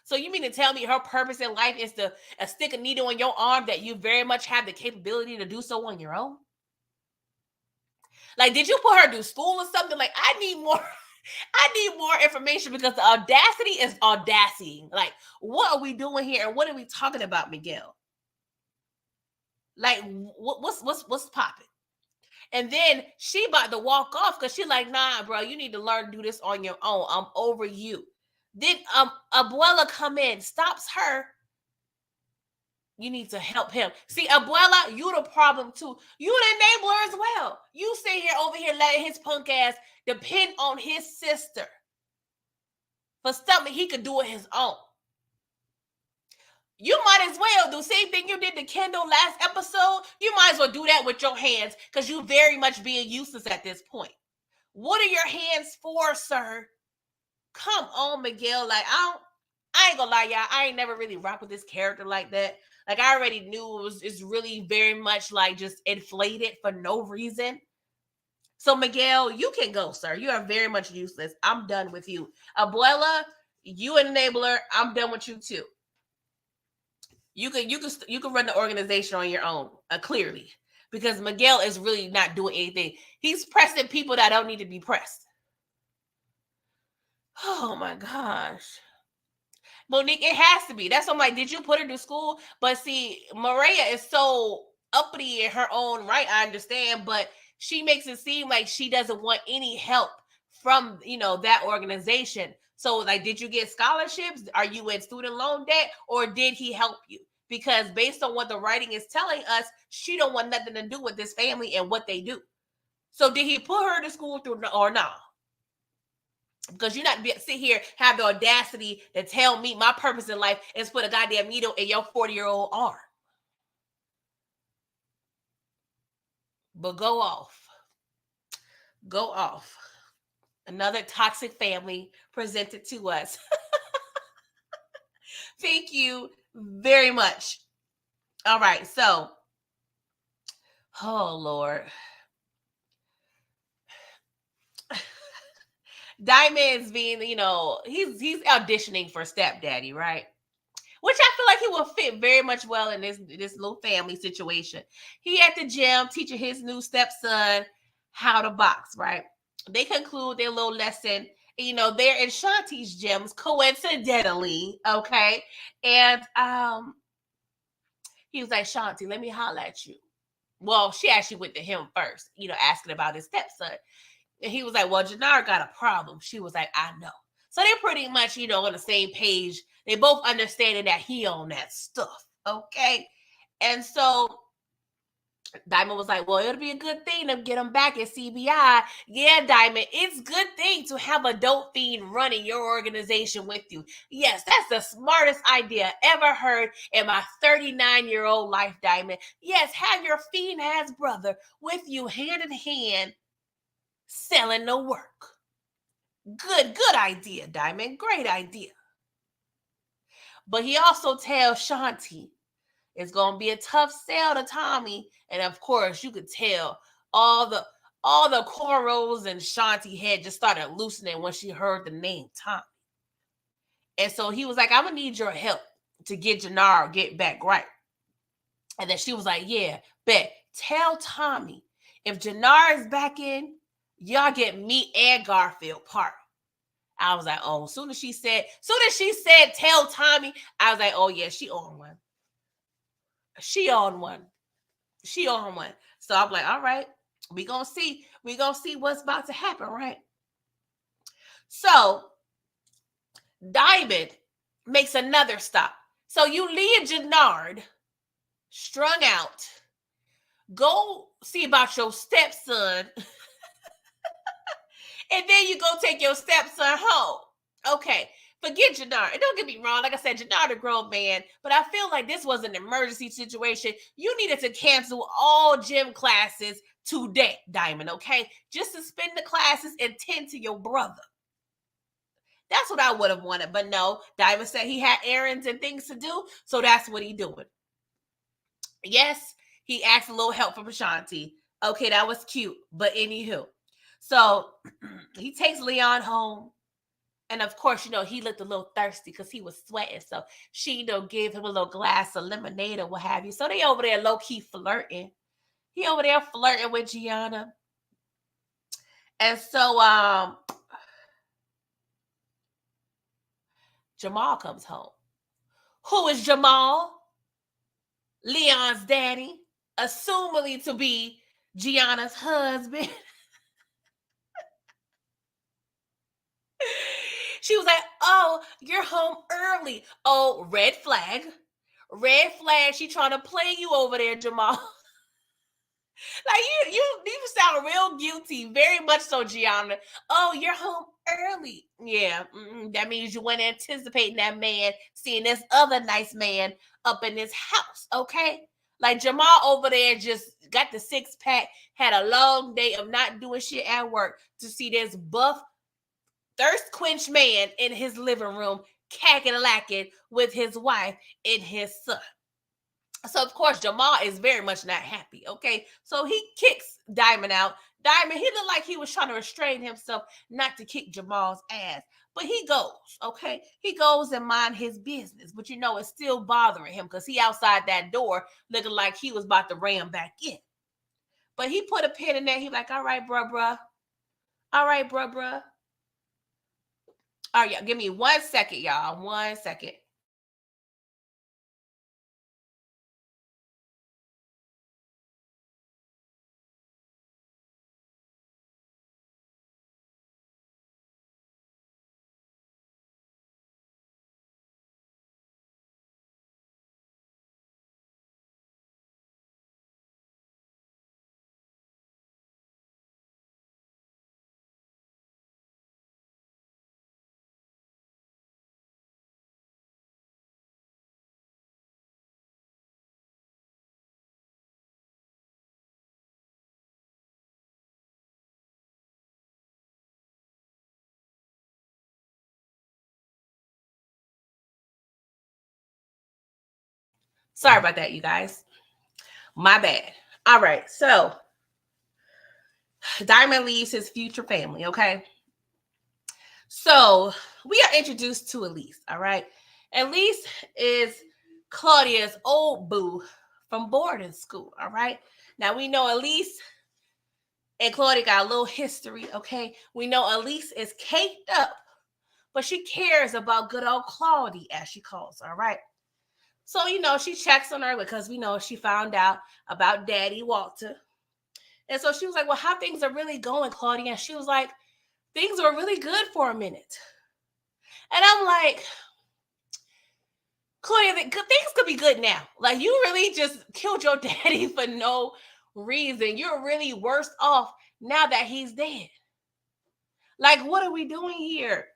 So you mean to tell me her purpose in life is to stick a needle in your arm that you very much have the capability to do so on your own? Like, did you put her through school or something? Like, I need more information, because the audacity is audacity. Like, what are we doing here? And what are we talking about, Miguel? Like, what's popping? And then she about to walk off because she like, nah, bro, you need to learn to do this on your own. I'm over you. Then Abuela come in, stops her. You need to help him. See, Abuela, you the problem too. You the enabler as well. You sit here over here letting his punk ass depend on his sister for something he could do on his own. You might as well do the same thing you did to Kendall last episode. You might as well do that with your hands, because you very much being useless at this point. What are your hands for, sir? Come on, Miguel. Like, I ain't gonna lie, y'all. I ain't never really rocked with this character like that. Like, I already knew it's really very much like just inflated for no reason. So, Miguel, you can go, sir. You are very much useless. I'm done with you. Abuela, you an enabler. I'm done with you too. You can run the organization on your own, clearly, because Miguel is really not doing anything. He's pressing people that don't need to be pressed. Oh my gosh. Monique, it has to be. That's why I'm like, did you put her to school? But see, Maria is so uppity in her own right, I understand, but she makes it seem like she doesn't want any help from, that organization. So, like, did you get scholarships? Are you in student loan debt? Or did he help you? Because based on what the writing is telling us, she don't want nothing to do with this family and what they do. So did he put her to school through or not? Because you're not sit here, have the audacity to tell me my purpose in life is put a goddamn needle in your 40-year-old arm. But go off. Go off. Another toxic family presented to us. Thank you very much. All right, so, oh Lord. Diamond's being, he's auditioning for stepdaddy, right? Which I feel like he will fit very much well in this little family situation. He at the gym teaching his new stepson how to box, right? They conclude their little lesson. They're in Shanti's gyms, coincidentally, okay? And he was like, Shanti, let me holler at you. Well, she actually went to him first, asking about his stepson. And he was like, well, Janard got a problem. She was like, I know. So they're pretty much, on the same page. They both understanding that he on that stuff, okay? And so Diamond was like, well, it'll be a good thing to get him back at CBI. Yeah, Diamond, it's a good thing to have a dope fiend running your organization with you. Yes, that's the smartest idea I ever heard in my 39-year-old life, Diamond. Yes, have your fiend-ass brother with you hand in hand selling the work. Good idea, Diamond. Great idea. But he also tells Shanti it's going to be a tough sell to Tommy. And of course, you could tell all the cornrows and Shanti head just started loosening when she heard the name Tommy. And so he was like, I'm going to need your help to get Janard get back right. And then she was like, yeah, bet. Tell Tommy if Janard is back in, y'all get me and Garfield part. I was like, oh, soon as she said, tell Tommy, I was like, oh yeah, she on one. She on one. So I'm like, all right, we gonna see what's about to happen, right? So Diamond makes another stop. So you leave Janard strung out, go see about your stepson, and then you go take your stepson home. Okay, forget Janard. And don't get me wrong, like I said, Janard a grown man, but I feel like this was an emergency situation. You needed to cancel all gym classes today, Diamond, okay? Just suspend the classes and tend to your brother. That's what I would have wanted, but no. Diamond said he had errands and things to do, so that's what he's doing. Yes, he asked a little help from Shanti. Okay, that was cute. But anywho, so he takes Leon home. And of course, he looked a little thirsty because he was sweating. So she, gave him a little glass of lemonade or what have you. So they over there low-key flirting. He over there flirting with Gianna. And so Jamal comes home. Who is Jamal? Leon's daddy, assumably to be Gianna's husband. She was like, oh, you're home early. Oh, red flag. Red flag. She trying to play you over there, Jamal. Like you sound real guilty. Very much so, Gianna. Oh, you're home early. Yeah, that means you weren't anticipating that man seeing this other nice man up in his house, okay? Like Jamal over there just got the 6-pack, had a long day of not doing shit at work to see this buff, thirst quench man in his living room, cacking and lacking with his wife and his son. So, of course, Jamal is very much not happy, okay? So he kicks Diamond out. Diamond, he looked like he was trying to restrain himself not to kick Jamal's ass. But he goes, okay? He goes and mind his business. But, it's still bothering him because he outside that door looking like he was about to ram back in. But he put a pin in there. He like, all right, bruh. All right, bruh. All right, y'all, give me 1 second, y'all. 1 second. Sorry about that, you guys. My bad. All right, so Diamond leaves his future family, okay? So we are introduced to Elise, all right? Elise is Claudia's old boo from boarding school, all right? Now we know Elise and Claudia got a little history, okay? We know Elise is caked up, but she cares about good old Claudia, as she calls her, all right? So, she checks on her because we know she found out about Daddy Walter. And so she was like, well, how things are really going, Claudia? And she was like, things were really good for a minute. And I'm like, Claudia, things could be good now. Like, you really just killed your daddy for no reason. You're really worse off now that he's dead. Like, what are we doing here?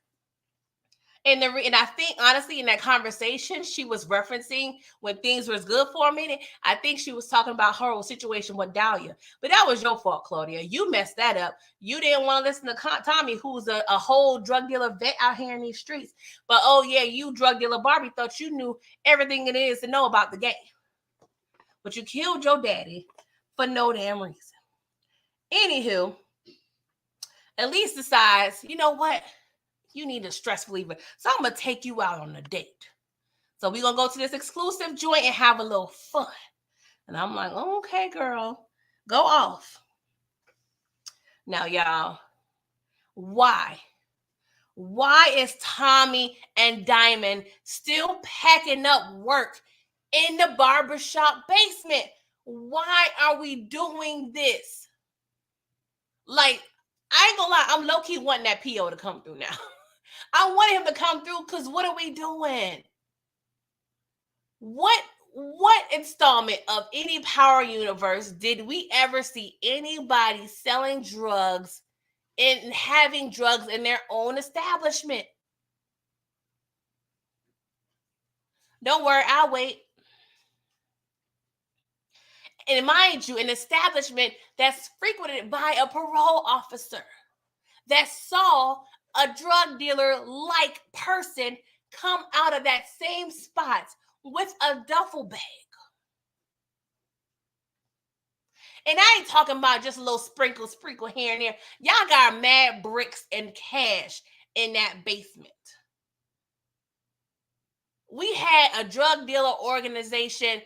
And I think, honestly, in that conversation, she was referencing when things was good for a minute. I think she was talking about her situation with Dahlia. But that was your fault, Claudia. You messed that up. You didn't want to listen to Tommy, who's a whole drug dealer vet out here in these streets. But, oh, yeah, you drug dealer Barbie thought you knew everything it is to know about the game. But you killed your daddy for no damn reason. Anywho, Elise decides, you know what? You need a stress reliever. So I'm going to take you out on a date. So we're going to go to this exclusive joint and have a little fun. And I'm like, oh, okay, girl, go off. Now, y'all, why? Why is Tommy and Diamond still packing up work in the barbershop basement? Why are we doing this? Like, I ain't gonna lie, I'm low-key wanting that PO to come through now. I want him to come through because what are we doing? What installment of any Power Universe did we ever see anybody selling drugs and having drugs in their own establishment? Don't worry, I'll wait. And mind you, an establishment that's frequented by a parole officer that saw a drug dealer like person come out of that same spot with a duffel bag. And I ain't talking about just a little sprinkle here and there. Y'all got mad bricks and cash in that basement. We had a drug dealer organization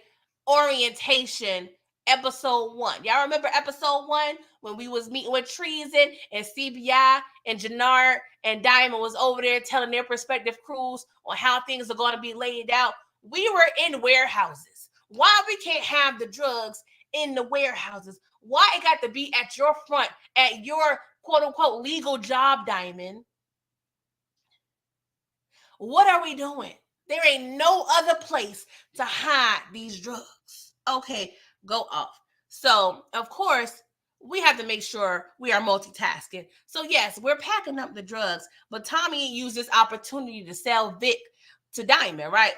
orientation episode 1. Y'all remember episode 1 when we was meeting with Treason and CBI and Janard and Diamond was over there telling their prospective crews on how things are going to be laid out? We were in warehouses. Why we can't have the drugs in the warehouses? Why it got to be at your front, at your quote unquote legal job, Diamond? What are we doing? There ain't no other place to hide these drugs. Okay, go off. So, of course, we have to make sure we are multitasking. So, yes, we're packing up the drugs, but Tommy used this opportunity to sell Vic to Diamond, right?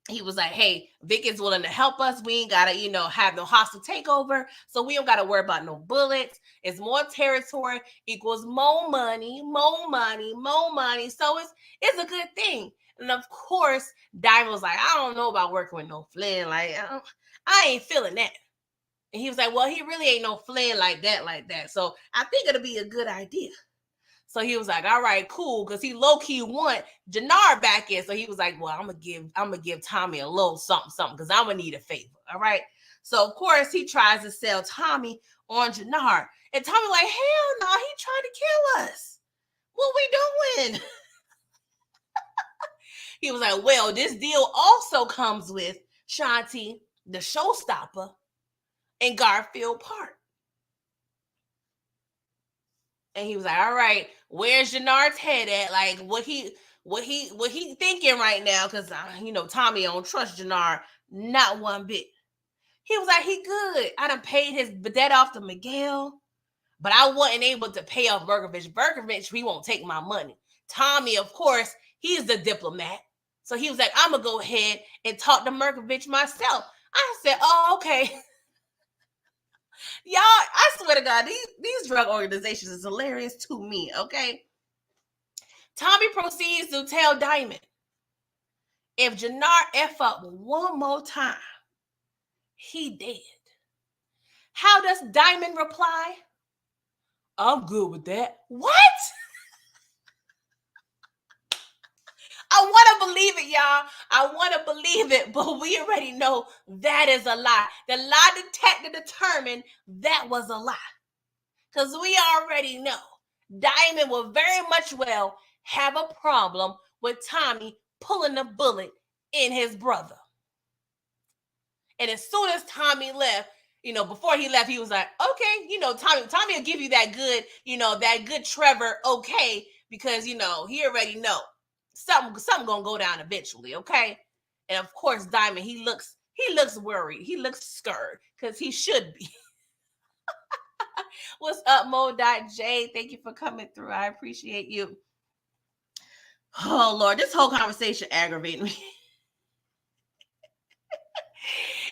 He was like, hey, Vic is willing to help us. We ain't got to, have no hostile takeover. So we don't got to worry about no bullets. It's more territory equals more money, more money, more money. So it's a good thing. And of course, Diamond was like, I don't know about working with no Flynn. Like, I ain't feeling that. And he was like, well, he really ain't no Flynn like that. So I think it'll be a good idea. So he was like, all right, cool. Because he low-key want Janard back in. So he was like, well, I'm gonna give Tommy a little something, because I'm gonna need a favor. All right. So of course he tries to sell Tommy on Janard. And Tommy like, hell no, he trying to kill us. What we doing? He was like, well, this deal also comes with Shanti, the showstopper, in Garfield Park. And he was like, all right, where's Janard's head at? Like, what he thinking right now? Because, Tommy don't trust Janard, not one bit. He was like, he good. I done paid his debt off to Miguel, but I wasn't able to pay off Berkovich. Berkovich, he won't take my money. Tommy, of course, he's the diplomat. So he was like, I'm going to go ahead and talk to Merkovich myself. I said, oh, okay. Y'all, I swear to God, these drug organizations is hilarious to me, okay? Tommy proceeds to tell Diamond, if Janard F up one more time, he dead. How does Diamond reply? I'm good with that. What? I want to believe it, y'all. I want to believe it, but we already know that is a lie. The lie detector determined that was a lie. Because we already know Diamond will very much well have a problem with Tommy pulling the bullet in his brother. And as soon as Tommy left, before he left, he was like, okay, Tommy will give you that good, that good Trevor, okay, because, he already know something gonna go down eventually, okay? And of course, Diamond, he looks worried. He looks scared because he should be. What's up, Mo.J? Thank you for coming through. I appreciate you. Oh, Lord, this whole conversation aggravated me.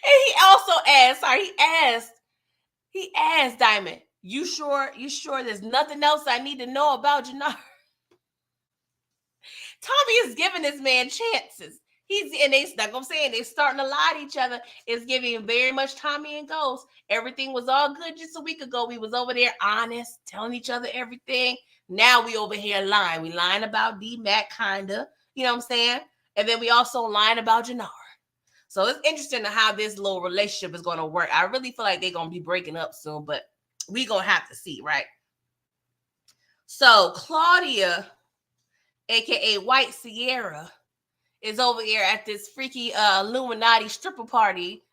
And he also asked, he asked Diamond, you sure there's nothing else I need to know about Janard? Tommy is giving this man chances. Like I'm saying, they're starting to lie to each other. It's giving very much Tommy and Ghost. Everything was all good just a week ago. We was over there honest, telling each other everything. Now we over here lying. We lying about D-Mac, kinda. You know what I'm saying? And then we also lying about Janard. So it's interesting to how this little relationship is going to work. I really feel like they're going to be breaking up soon, but we going to have to see, right? So Claudia, a.k.a. White Sierra, is over here at this freaky Illuminati stripper party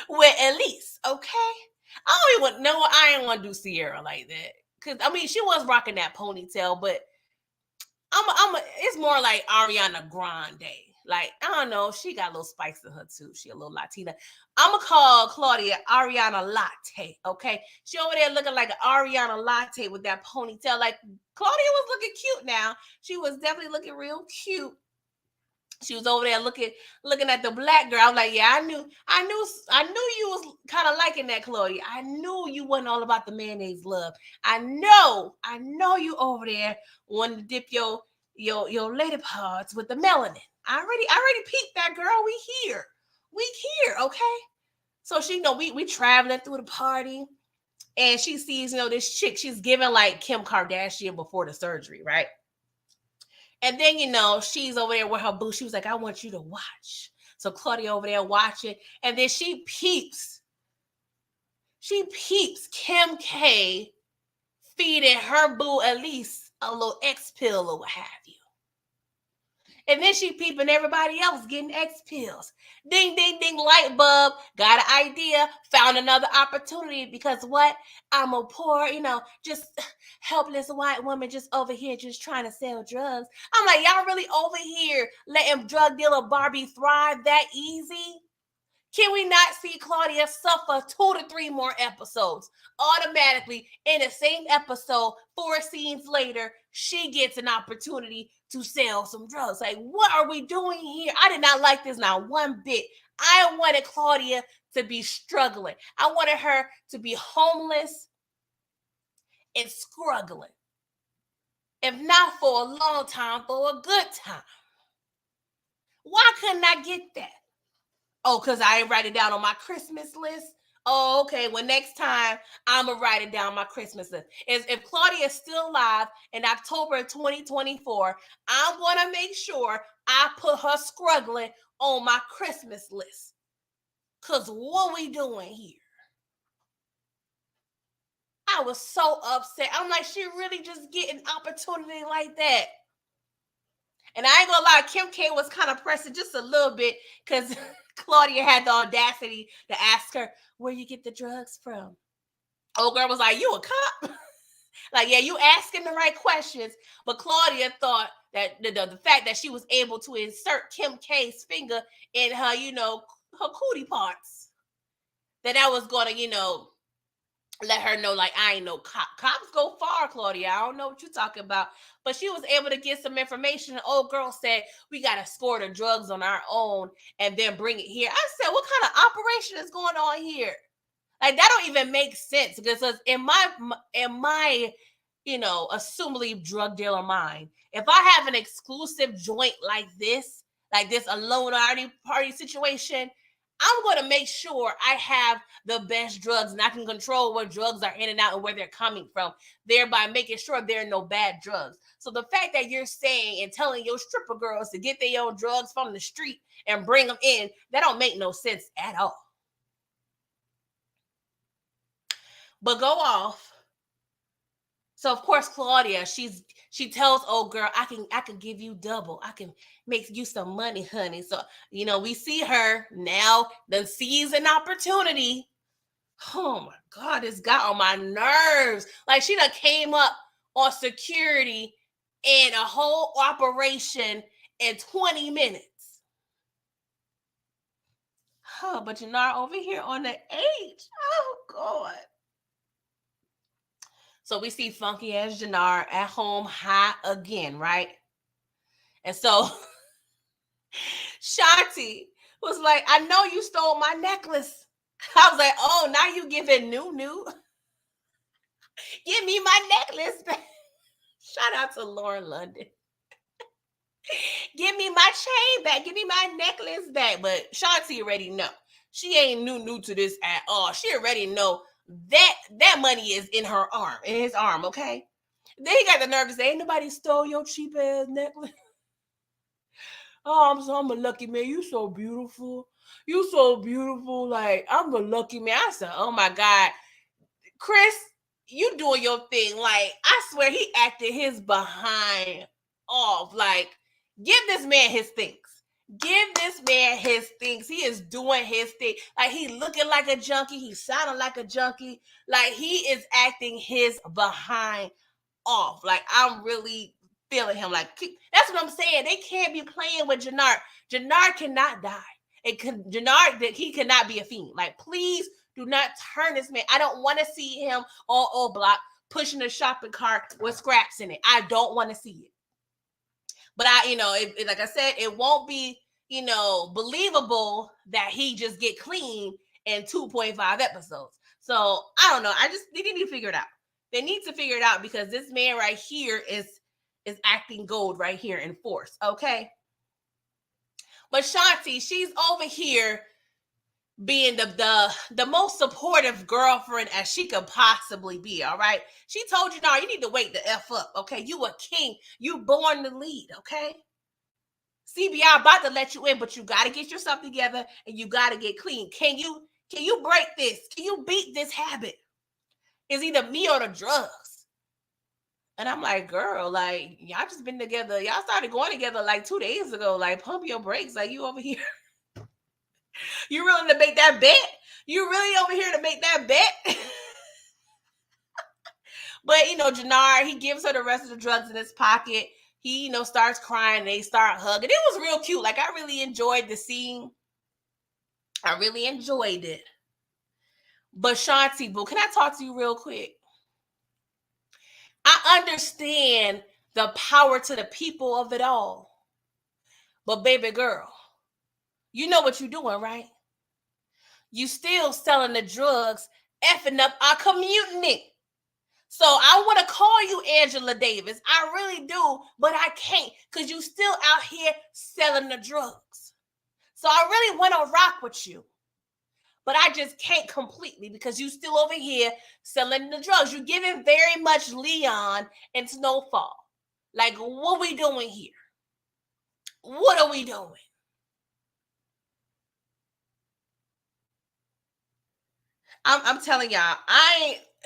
with Elise, okay? I ain't want to do Sierra like that. Because, she was rocking that ponytail, but it's more like Ariana Grande. Like, I don't know, she got a little spice in her too. She a little Latina. I'm going to call Claudia Ariana Latte, okay? She over there looking like an Ariana Latte with that ponytail. Like, Claudia was looking cute now. She was definitely looking real cute. She was over there looking at the black girl. I was like, yeah, I knew you was kind of liking that, Claudia. I knew you wasn't all about the mayonnaise love. I know you over there wanting to dip your lady parts with the melanin. I already peeped that, girl. We here, okay? So she, we traveling through the party, and she sees, this chick. She's giving like Kim Kardashian before the surgery, right? And then, she's over there with her boo. She was like, I want you to watch. So Claudia over there watching. And then she peeps Kim K feeding her boo at least a little X pill or what have you. And then she peeping everybody else getting X pills. Ding, ding, ding, light bulb. Got an idea. Found another opportunity because what? I'm a poor, just helpless white woman just over here just trying to sell drugs. I'm like, y'all really over here letting drug dealer Barbie thrive that easy? Can we not see Claudia suffer 2 to 3 more episodes? Automatically, in the same episode, 4 scenes later, she gets an opportunity to sell some drugs. Like, what are we doing here? I did not like this not one bit. I wanted Claudia to be struggling. I wanted her to be homeless and struggling. If not for a long time, for a good time. Why couldn't I get that? Oh, because I didn't write it down on my Christmas list? Oh, okay. Well, next time, I'm going to write it down on my Christmas list. If Claudia is still alive in October 2024, I'm going to make sure I put her struggling on my Christmas list. Because what we doing here? I was so upset. I'm like, she really just getting opportunity like that. And I ain't gonna lie, Kim K was kind of pressing just a little bit because Claudia had the audacity to ask her, where you get the drugs from? Old girl was like, you a cop? Like, yeah, you asking the right questions. But Claudia thought that the fact that she was able to insert Kim K's finger in her, her cootie parts, that was going to, let her know, like, I ain't no cop. Cops go far, Claudia. I don't know what you're talking about. But she was able to get some information. The old girl said, we got to score the drugs on our own and then bring it here. I said, what kind of operation is going on here? Like, that don't even make sense. Because in my assumably drug dealer mind, if I have an exclusive joint like this alone party situation, I'm going to make sure I have the best drugs and I can control what drugs are in and out and where they're coming from, thereby making sure there are no bad drugs. So the fact that you're saying and telling your stripper girls to get their own drugs from the street and bring them in, that don't make no sense at all. But go off. So of course, Claudia, she tells old girl, I can give you double. I can make you some money, honey. So, we see her now, then sees an opportunity. Oh my God, this got on my nerves. Like, she done came up on security in a whole operation in 20 minutes. Oh, but Janard over here on the H. Oh God. So we see funky ass Janard at home high again, right? And so Shanti was like, I know you stole my necklace. I was like, oh, now you giving new. Give me my necklace back. Shout out to Lauren London. Give me my chain back. Give me my necklace back. But Shanti already know. She ain't new to this at all. She already know that money is in his arm, okay? Then he got the nerve to say, ain't nobody stole your cheap ass necklace. Oh, I'm a lucky man. You so beautiful. You so beautiful. Like, I'm a lucky man. I said, oh my God. Chris, you doing your thing. Like, I swear he acted his behind off. Like, give this man his things. Give this man his things. He is doing his thing. Like, he looking like a junkie. He sounding like a junkie. Like, he is acting his behind off. Like, I'm really feeling him. Like, that's what I'm saying. They can't be playing with Janard. Janard cannot die. Janard, he cannot be a fiend. Like, please do not turn this man. I don't want to see him on O Block pushing a shopping cart with scraps in it. I don't want to see it. But like I said, it won't be, believable that he just get clean in 2.5 episodes. So I don't know. They need to figure it out. They need to figure it out because this man right here is acting gold right here in force. Okay. But Shanti, she's over here being the most supportive girlfriend as she could possibly be. All right, she told you, no, you need to wake the f up. Okay, you a king, you born to lead. Okay, CBI about to let you in, but you got to get yourself together and you got to get clean. Can you break this? Can you beat this habit? It's either me or the drugs. And I'm like, girl, like, y'all just been together. Y'all started going together like 2 days ago. Like, pump your brakes. Like, you over here. You willing to make that bet? You really over here to make that bet? But, Janard, he gives her the rest of the drugs in his pocket. He, starts crying. They start hugging. It was real cute. Like, I really enjoyed the scene. I really enjoyed it. But Shanti, boo, can I talk to you real quick? I understand the power to the people of it all. But baby girl, you know what you're doing, right? You still selling the drugs, effing up our community. So I want to call you Angela Davis. I really do, but I can't because you still out here selling the drugs. So I really want to rock with you. But I just can't completely because you still over here selling the drugs. You're giving very much Leon and Snowfall. Like, what are we doing here? What are we doing? I'm telling y'all,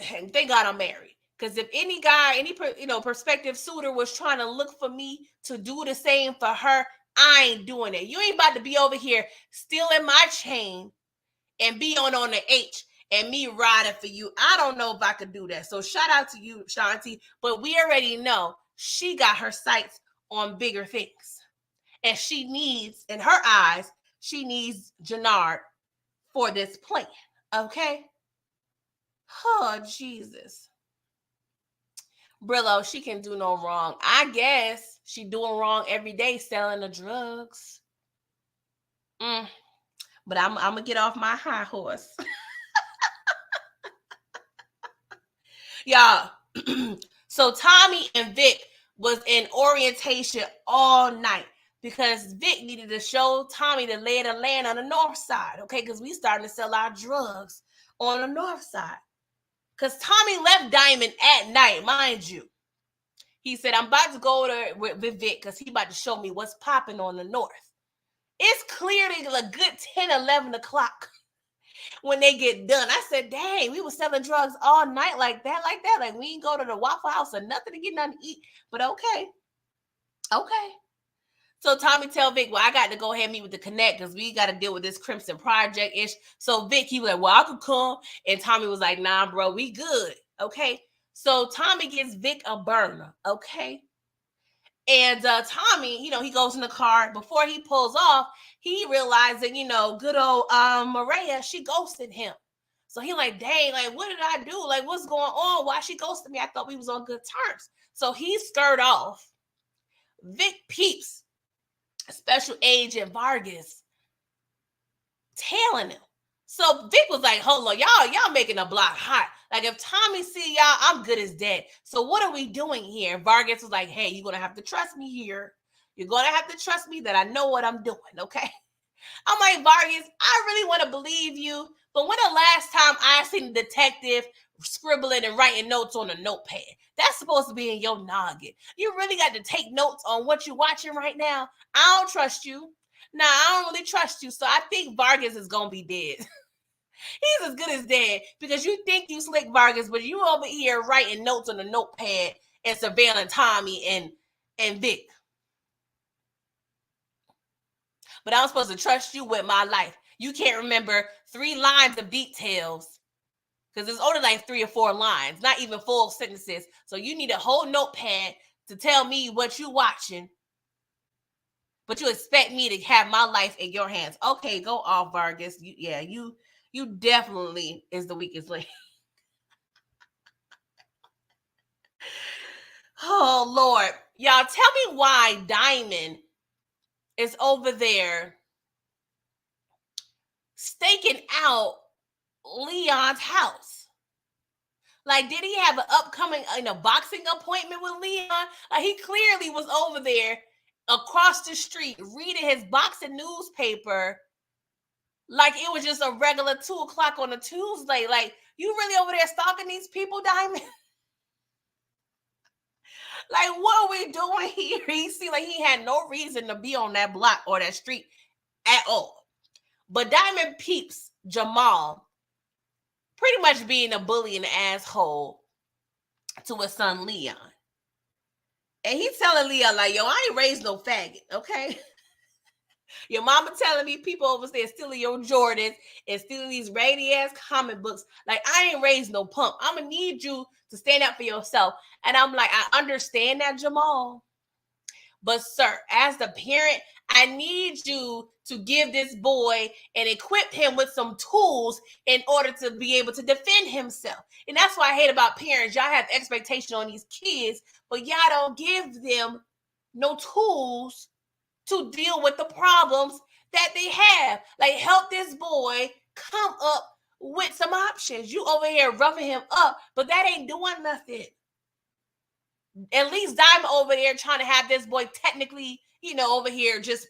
thank God I'm married. Because if any guy, any prospective suitor was trying to look for me to do the same for her, I ain't doing it. You ain't about to be over here stealing my chain and be on the H and me riding for you. I don't know if I could do that. So shout out to you, Shanti. But we already know she got her sights on bigger things. And she needs, in her eyes, she needs Janard for this plan. Okay? Oh, Jesus. Brillo, she can do no wrong. I guess she doing wrong every day selling the drugs. But I'm going to get off my high horse. Y'all, so Tommy and Vic was in orientation all night because Vic needed to show Tommy the lay of the land on the north side, okay? Because we starting to sell our drugs on the north side. Because Tommy left Diamond at night, mind you. He said, I'm about to go there with Vic because he about to show me what's popping on the north. It's clearly a good 10, 11 o'clock when they get done. I said, dang, we were selling drugs all night like that. Like we ain't go to the Waffle House or nothing to get nothing to eat. But okay. So Tommy tell Vic, well, I got to go ahead and meet with the Connect because we got to deal with this Crimson Project-ish. So Vic, he was like, well, I could come. And Tommy was like, nah, bro, we good. Okay. So Tommy gives Vic a burner. Okay. And Tommy, he goes in the car. Before he pulls off, he realized that, good old Maria, she ghosted him. So he like, dang, like, what did I do? Like, what's going on? Why she ghosted me? I thought we was on good terms. So he scared off. Vic peeps Special Agent Vargas tailing him. So Vic was like, hold on, y'all making a block hot. Like, if Tommy see y'all, I'm good as dead. So what are we doing here? Vargas was like, hey, you're going to have to trust me here. You're going to have to trust me that I know what I'm doing, okay? I'm like, Vargas, I really want to believe you. But when the last time I seen a detective scribbling and writing notes on a notepad? That's supposed to be in your noggin. You really got to take notes on what you're watching right now. I don't trust you. Nah, I don't really trust you. So I think Vargas is going to be dead. He's as good as dead because you think you slick Vargas, but you over here writing notes on a notepad and surveilling Tommy and Vic. But I'm supposed to trust you with my life. You can't remember 3 lines of details because it's only like 3 or 4 lines, not even full sentences. So you need a whole notepad to tell me what you're watching. But you expect me to have my life in your hands. Okay, go off, Vargas. You definitely is the weakest link. Oh, Lord. Y'all, tell me why Diamond is over there staking out Leon's house. Like, did he have an upcoming boxing appointment with Leon? Like, he clearly was over there across the street reading his boxing newspaper Like it was just a regular 2:00 on a Tuesday. Like, you really over there stalking these people, Diamond? Like, what are we doing here? He seemed like he had no reason to be on that block or that street at all. But Diamond peeps Jamal pretty much being a bully and an asshole to his son Leon. And he's telling Leon, like, yo, I ain't raised no faggot, okay? Your mama telling me people over there stealing your Jordans and stealing these raggedy ass comic books. Like, I ain't raised no punk. I'm gonna need you to stand up for yourself. And I'm like, I understand that, Jamal. But sir, as the parent, I need you to give this boy and equip him with some tools in order to be able to defend himself. And that's what I hate about parents. Y'all have expectation on these kids, but y'all don't give them no tools to deal with the problems that they have. Like, help this boy come up with some options. You over here roughing him up, but that ain't doing nothing. At least Diamond over there trying to have this boy technically, over here just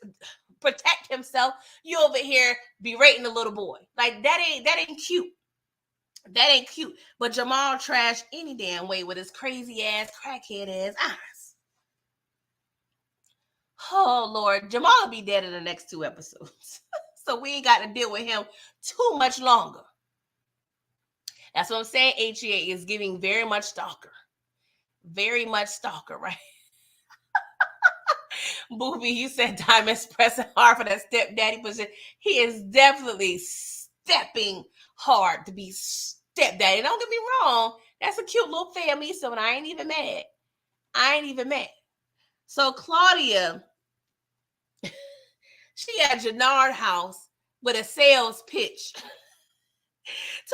protect himself. You over here berating the little boy. Like, that ain't cute. That ain't cute. But Jamal trash any damn way with his crazy ass, crackhead ass eyes. Oh, Lord. Jamal will be dead in the next 2 episodes. So we ain't got to deal with him too much longer. That's what I'm saying. HEA is giving very much stalker. Very much stalker, right? Booby, you said Diamond's pressing hard for that stepdaddy position. He is definitely stepping hard to be stepdaddy. Don't get me wrong. That's a cute little family, so I ain't even mad. So Claudia, she at Janard house with a sales pitch.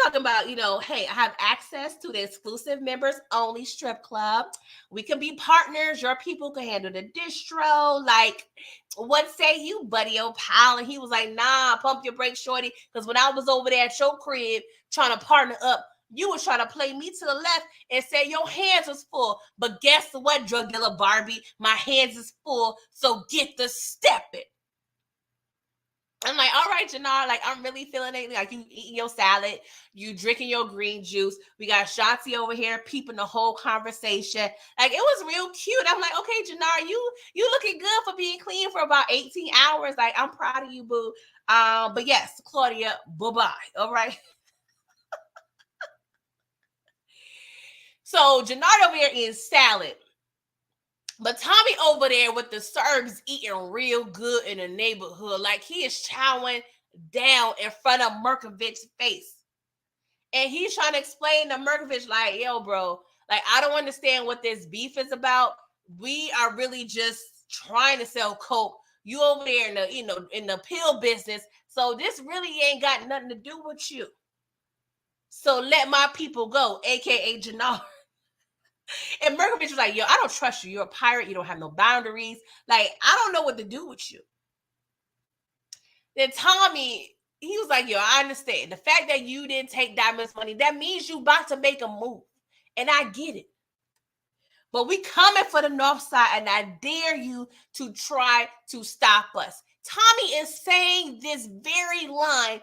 Talking about, hey, I have access to the exclusive members only strip club. We can be partners. Your people can handle the distro. Like, what say you, buddy, old pal? And he was like, nah, pump your brakes, shorty. Because when I was over there at your crib trying to partner up, you was trying to play me to the left and say your hands was full. But guess what, drug dealer Barbie? My hands is full, so get the stepping. I'm like, all right, Janard, like, I'm really feeling it. Like, you eating your salad, you drinking your green juice. We got Shanti over here peeping the whole conversation. Like, it was real cute. I'm like, okay, Janard, you looking good for being clean for about 18 hours. Like, I'm proud of you, boo. But yes, Claudia, bye-bye. All right. So Janard over here eating salad. But Tommy over there with the Serbs eating real good in the neighborhood. Like, he is chowing down in front of Merkovic's face. And he's trying to explain to Merkovich, like, yo, bro, like, I don't understand what this beef is about. We are really just trying to sell coke. You over there in the, in the pill business. So this really ain't got nothing to do with you. So let my people go, aka Janard. And Merkovich was like, yo, I don't trust you. You're a pirate. You don't have no boundaries. Like, I don't know what to do with you. Then Tommy, he was like, yo, I understand. The fact that you didn't take Diamond's money, that means you about to make a move. And I get it. But we coming for the North Side, and I dare you to try to stop us. Tommy is saying this very line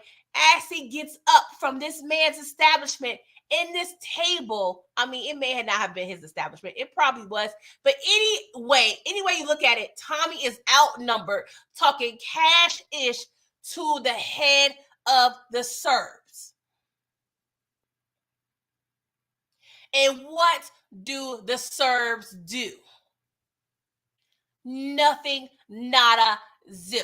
as he gets up from this man's establishment in this table. I mean, it may not have been his establishment. It probably was. But anyway you look at it, Tommy is outnumbered, talking cash-ish to the head of the Serbs. And what do the Serbs do? Nothing, nada, zilch.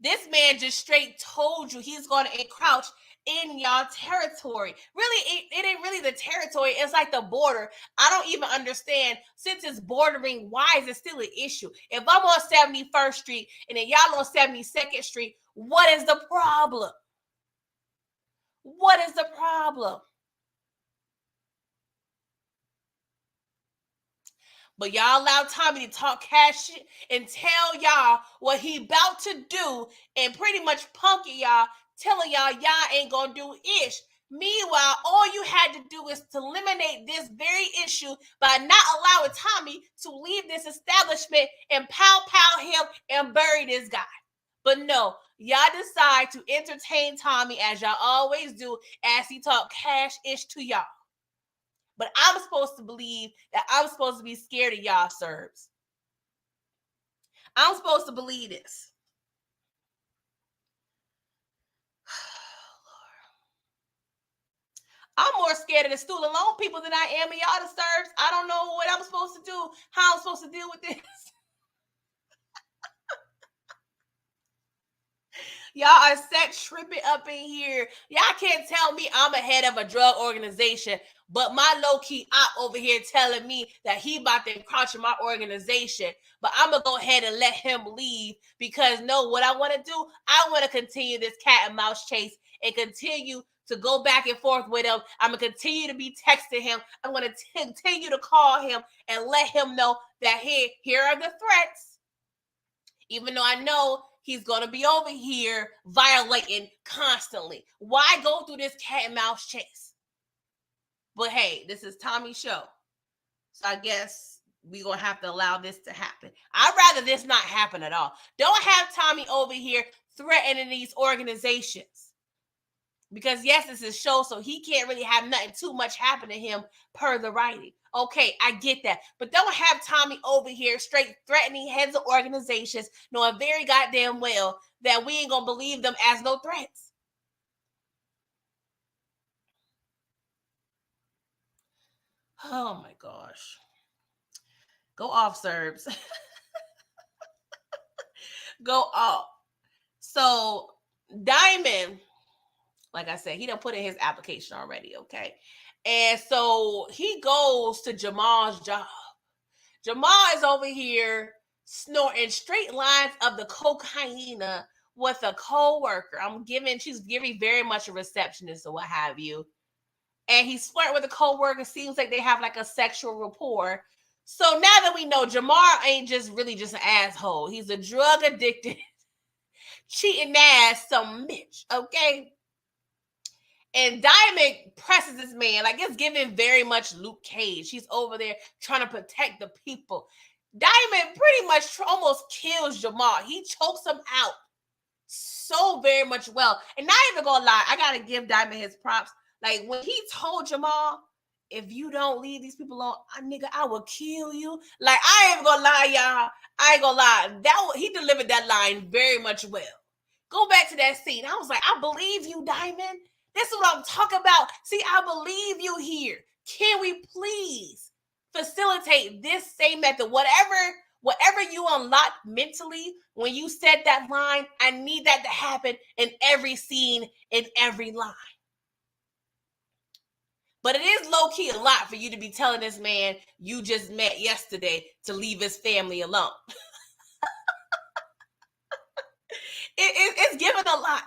This man just straight told you he's going to encroach in y'all territory. Really, it ain't really the territory. It's like the border. I don't even understand. Since it's bordering, why is it still an issue? If I'm on 71st Street and then y'all on 72nd Street, what is the problem? What is the problem? But y'all allow Tommy to talk cash shit and tell y'all what he about to do and pretty much punk y'all, telling y'all ain't gonna do ish. Meanwhile, all you had to do is to eliminate this very issue by not allowing Tommy to leave this establishment and pow him and bury this guy. But no, y'all decide to entertain Tommy as y'all always do as he talk cash-ish to y'all. But I'm supposed to believe that I'm supposed to be scared of y'all Serbs. I'm supposed to believe this. I'm more scared of the student loan people than I am of y'all the Serbs. I don't know what I'm supposed to do, how I'm supposed to deal with this. Y'all are set tripping up in here. Y'all can't tell me I'm a head of a drug organization, but my low-key op over here telling me that he about to encroach in my organization. But I'm going to go ahead and let him leave because, no, what I want to do, I want to continue this cat and mouse chase and continue to go back and forth with him. I'm going to continue to be texting him. I'm going to continue to call him and let him know that, hey, here are the threats. Even though I know he's going to be over here violating constantly. Why go through this cat and mouse chase? But hey, this is Tommy's show. So I guess we're going to have to allow this to happen. I'd rather this not happen at all. Don't have Tommy over here threatening these organizations. Because yes, it's his show, so he can't really have nothing too much happen to him per the writing. Okay, I get that. But don't have Tommy over here straight threatening heads of organizations, knowing very goddamn well that we ain't going to believe them as no threats. Oh my gosh. Go off, Serbs. Go off. So, Diamond, like I said, he done put in his application already, okay? And so he goes to Jamal's job. Jamal is over here snorting straight lines of the cocaine with a co-worker. She's giving very much a receptionist or what have you. And he's flirting with a co-worker. Seems like they have like a sexual rapport. So now that we know Jamal ain't just really just an asshole. He's a drug addicted, cheating ass some bitch, okay? And Diamond presses this man like it's giving very much Luke Cage. He's over there trying to protect the people. Diamond pretty much almost kills Jamal. He chokes him out so very much well. And not even gonna lie, I gotta give Diamond his props. Like when he told Jamal, if you don't leave these people alone, nigga, I will kill you. Like I ain't gonna lie, y'all. I ain't gonna lie. He delivered that line very much well. Go back to that scene. I was like, I believe you, Diamond. This is what I'm talking about. See, I believe you here. Can we please facilitate this same method? Whatever you unlocked mentally when you said that line, I need that to happen in every scene, in every line. But it is low-key a lot for you to be telling this man you just met yesterday to leave his family alone. It's given a lot.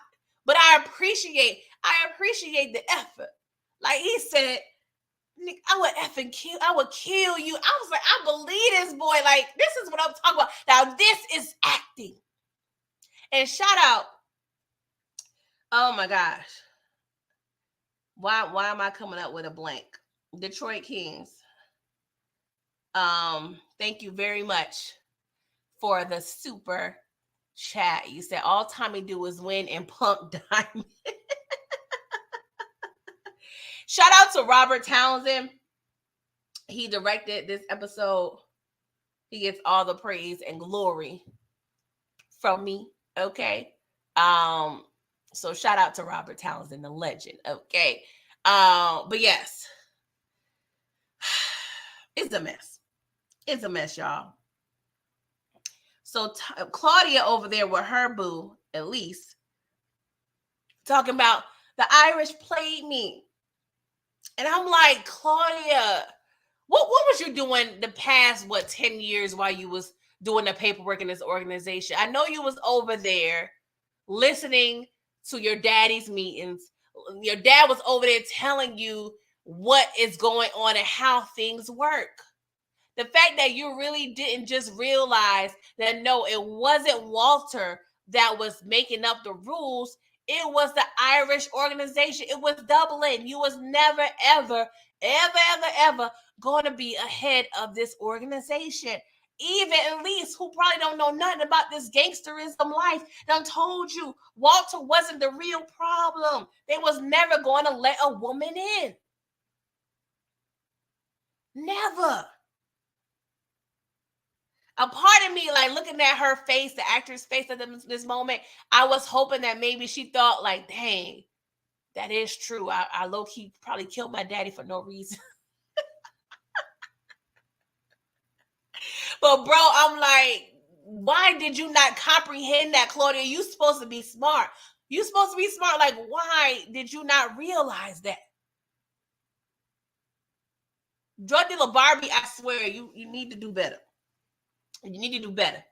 But I appreciate the effort. Like he said, I would kill you. I was like, I believe this boy. Like, this is what I'm talking about. Now, this is acting. And shout out. Oh my gosh. Why am I coming up with a blank? Detroit Kings. Thank you very much for the super chat. You said all Tommy do is win and punk Diamond. Shout out to Robert Townsend. He directed this episode. He gets all the praise and glory from me. Okay. So shout out to Robert Townsend, the legend. Okay. But yes. It's a mess. It's a mess, y'all. So Claudia over there with her boo, at least, talking about the Irish played me. And I'm like, Claudia, what was you doing the past, 10 years while you was doing the paperwork in this organization? I know you was over there listening to your daddy's meetings. Your dad was over there telling you what is going on and how things work. The fact that you really didn't just realize that, no, it wasn't Walter that was making up the rules. It was the Irish organization. It was Dublin. You was never, ever, ever, ever, ever going to be ahead of this organization. even Elise, who probably don't know nothing about this gangsterism life, done told you Walter wasn't the real problem. They was never going to let a woman in. Never. A part of me, like looking at her face, the actor's face at this moment, I was hoping that maybe she thought like, dang, that is true. I low-key probably killed my daddy for no reason. But bro, I'm like, why did you not comprehend that, Claudia? You supposed to be smart. You supposed to be smart. Like, why did you not realize that? Drug dealer Barbie, I swear, you need to do better. You need to do better.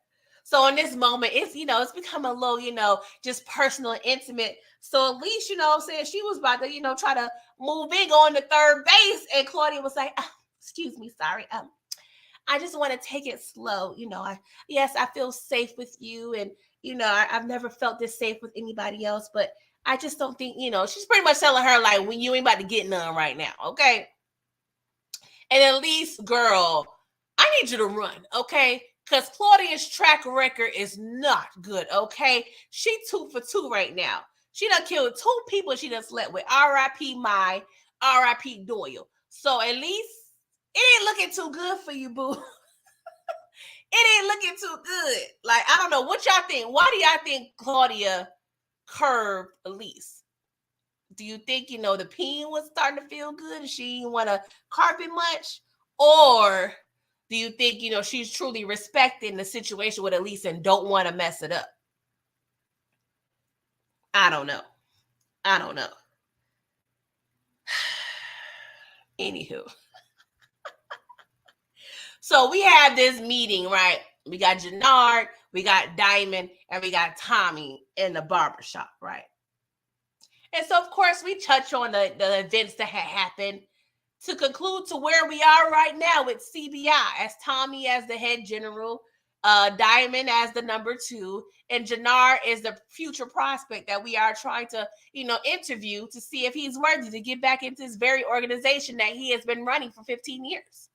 So in this moment, it's, it's become a little, just personal and intimate. So at least, I'm saying, she was about to, try to move in, on to third base. And Claudia was like, oh, excuse me, sorry. I just want to take it slow. I feel safe with you. And, I've never felt this safe with anybody else, but I just don't think, she's pretty much telling her like, when you ain't about to get none right now. Okay. And at least, girl, I need you to run. Okay. Because Claudia's track record is not good. Okay. She 2 for 2 right now. She done killed 2 people she done slept with. R.I.P. Mai, R.I.P. Doyle. So at least it ain't looking too good for you, boo. It ain't looking too good. Like, I don't know. What y'all think? Why do y'all think Claudia curved Elise? Do you think, the peen was starting to feel good and she didn't want to carpet much? Or do you think, she's truly respecting the situation with Elise and don't want to mess it up? I don't know. Anywho. So we have this meeting, right? We got Janard, we got Diamond, and we got Tommy in the barbershop, right? And so, of course, we touch on the events that had happened to conclude to where we are right now with CBI, as Tommy as the head general, Diamond as the number 2, and Janard is the future prospect that we are trying to, interview to see if he's worthy to get back into this very organization that he has been running for 15 years.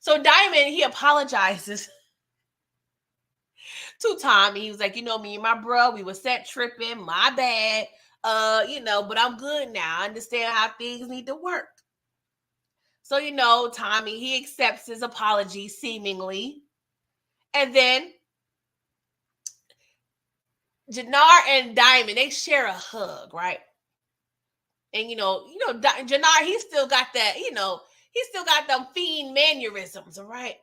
So Diamond, he apologizes to Tommy. He was like, me and my bro, we were set tripping, my bad. But I'm good now. I understand how things need to work. So, Tommy, he accepts his apology seemingly. And then Janard and Diamond, they share a hug, right? And, Janard, he still got that, he still got them fiend mannerisms, all right?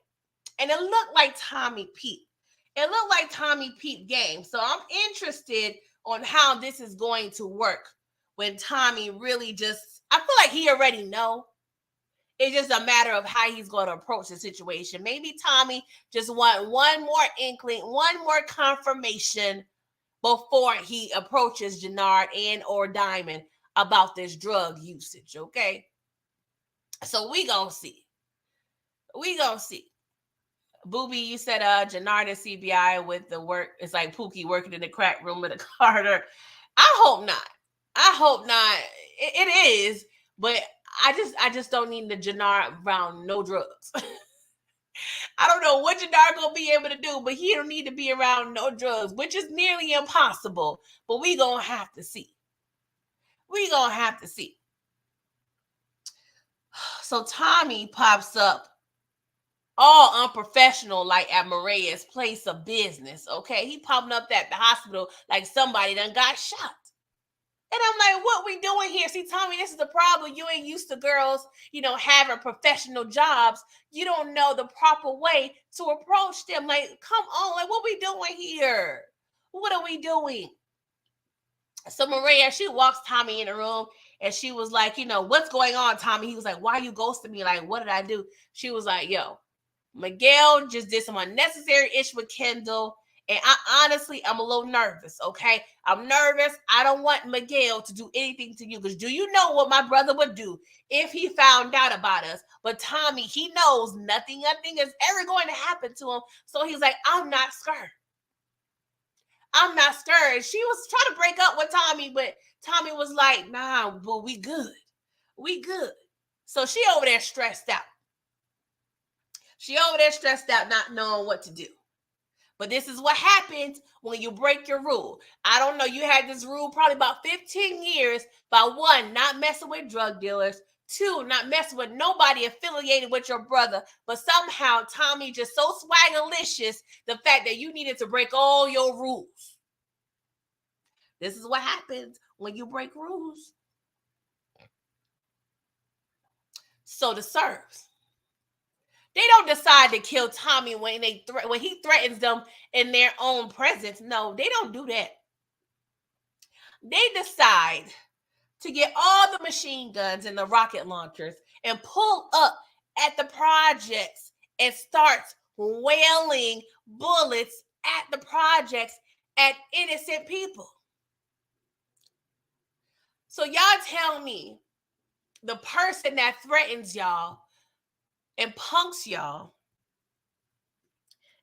And it looked like Tommy peeped. It looked like Tommy peeped game. So I'm interested on how this is going to work when Tommy really I feel like he already know. It's just a matter of how he's going to approach the situation. Maybe Tommy just want one more inkling, one more confirmation before he approaches Janard and or Diamond about this drug usage, okay? So we gonna see. Booby, you said Janard and CBI with the work. It's like Pookie working in the crack room with a Carter. I hope not. It is, but I just don't need the Janard around no drugs. I don't know what Janard gonna be able to do, but he don't need to be around no drugs, which is nearly impossible. But we gonna have to see. So Tommy pops up all unprofessional, like at Maria's place of business, okay? He popping up at the hospital like somebody done got shot. And I'm like, what we doing here? See, Tommy, this is the problem. You ain't used to girls, having professional jobs. You don't know the proper way to approach them. Like, come on, like, what we doing here? What are we doing? So Maria, she walks Tommy in the room and she was like, what's going on, Tommy? He was like, why are you ghosting me? Like, what did I do? She was like, yo, Miguel just did some unnecessary ish with Kendall. And I'm a little nervous, okay? I'm nervous. I don't want Miguel to do anything to you. Because do you know what my brother would do if he found out about us? But Tommy, he knows nothing is ever going to happen to him. So he's like, I'm not scared. She was trying to break up with Tommy, but Tommy was like, nah, boo, we good. So she over there stressed out. She over there stressed out, not knowing what to do. But this is what happens when you break your rule. I don't know. You had this rule probably about 15 years by one, not messing with drug dealers. Two, not messing with nobody affiliated with your brother. But somehow Tommy just so swaggerlicious, the fact that you needed to break all your rules. This is what happens when you break rules. So the Serbs, they don't decide to kill Tommy when he threatens them in their own presence. No, they don't do that. They decide to get all the machine guns and the rocket launchers and pull up at the projects and start wailing bullets at the projects at innocent people. So y'all tell me, the person that threatens y'all and punks y'all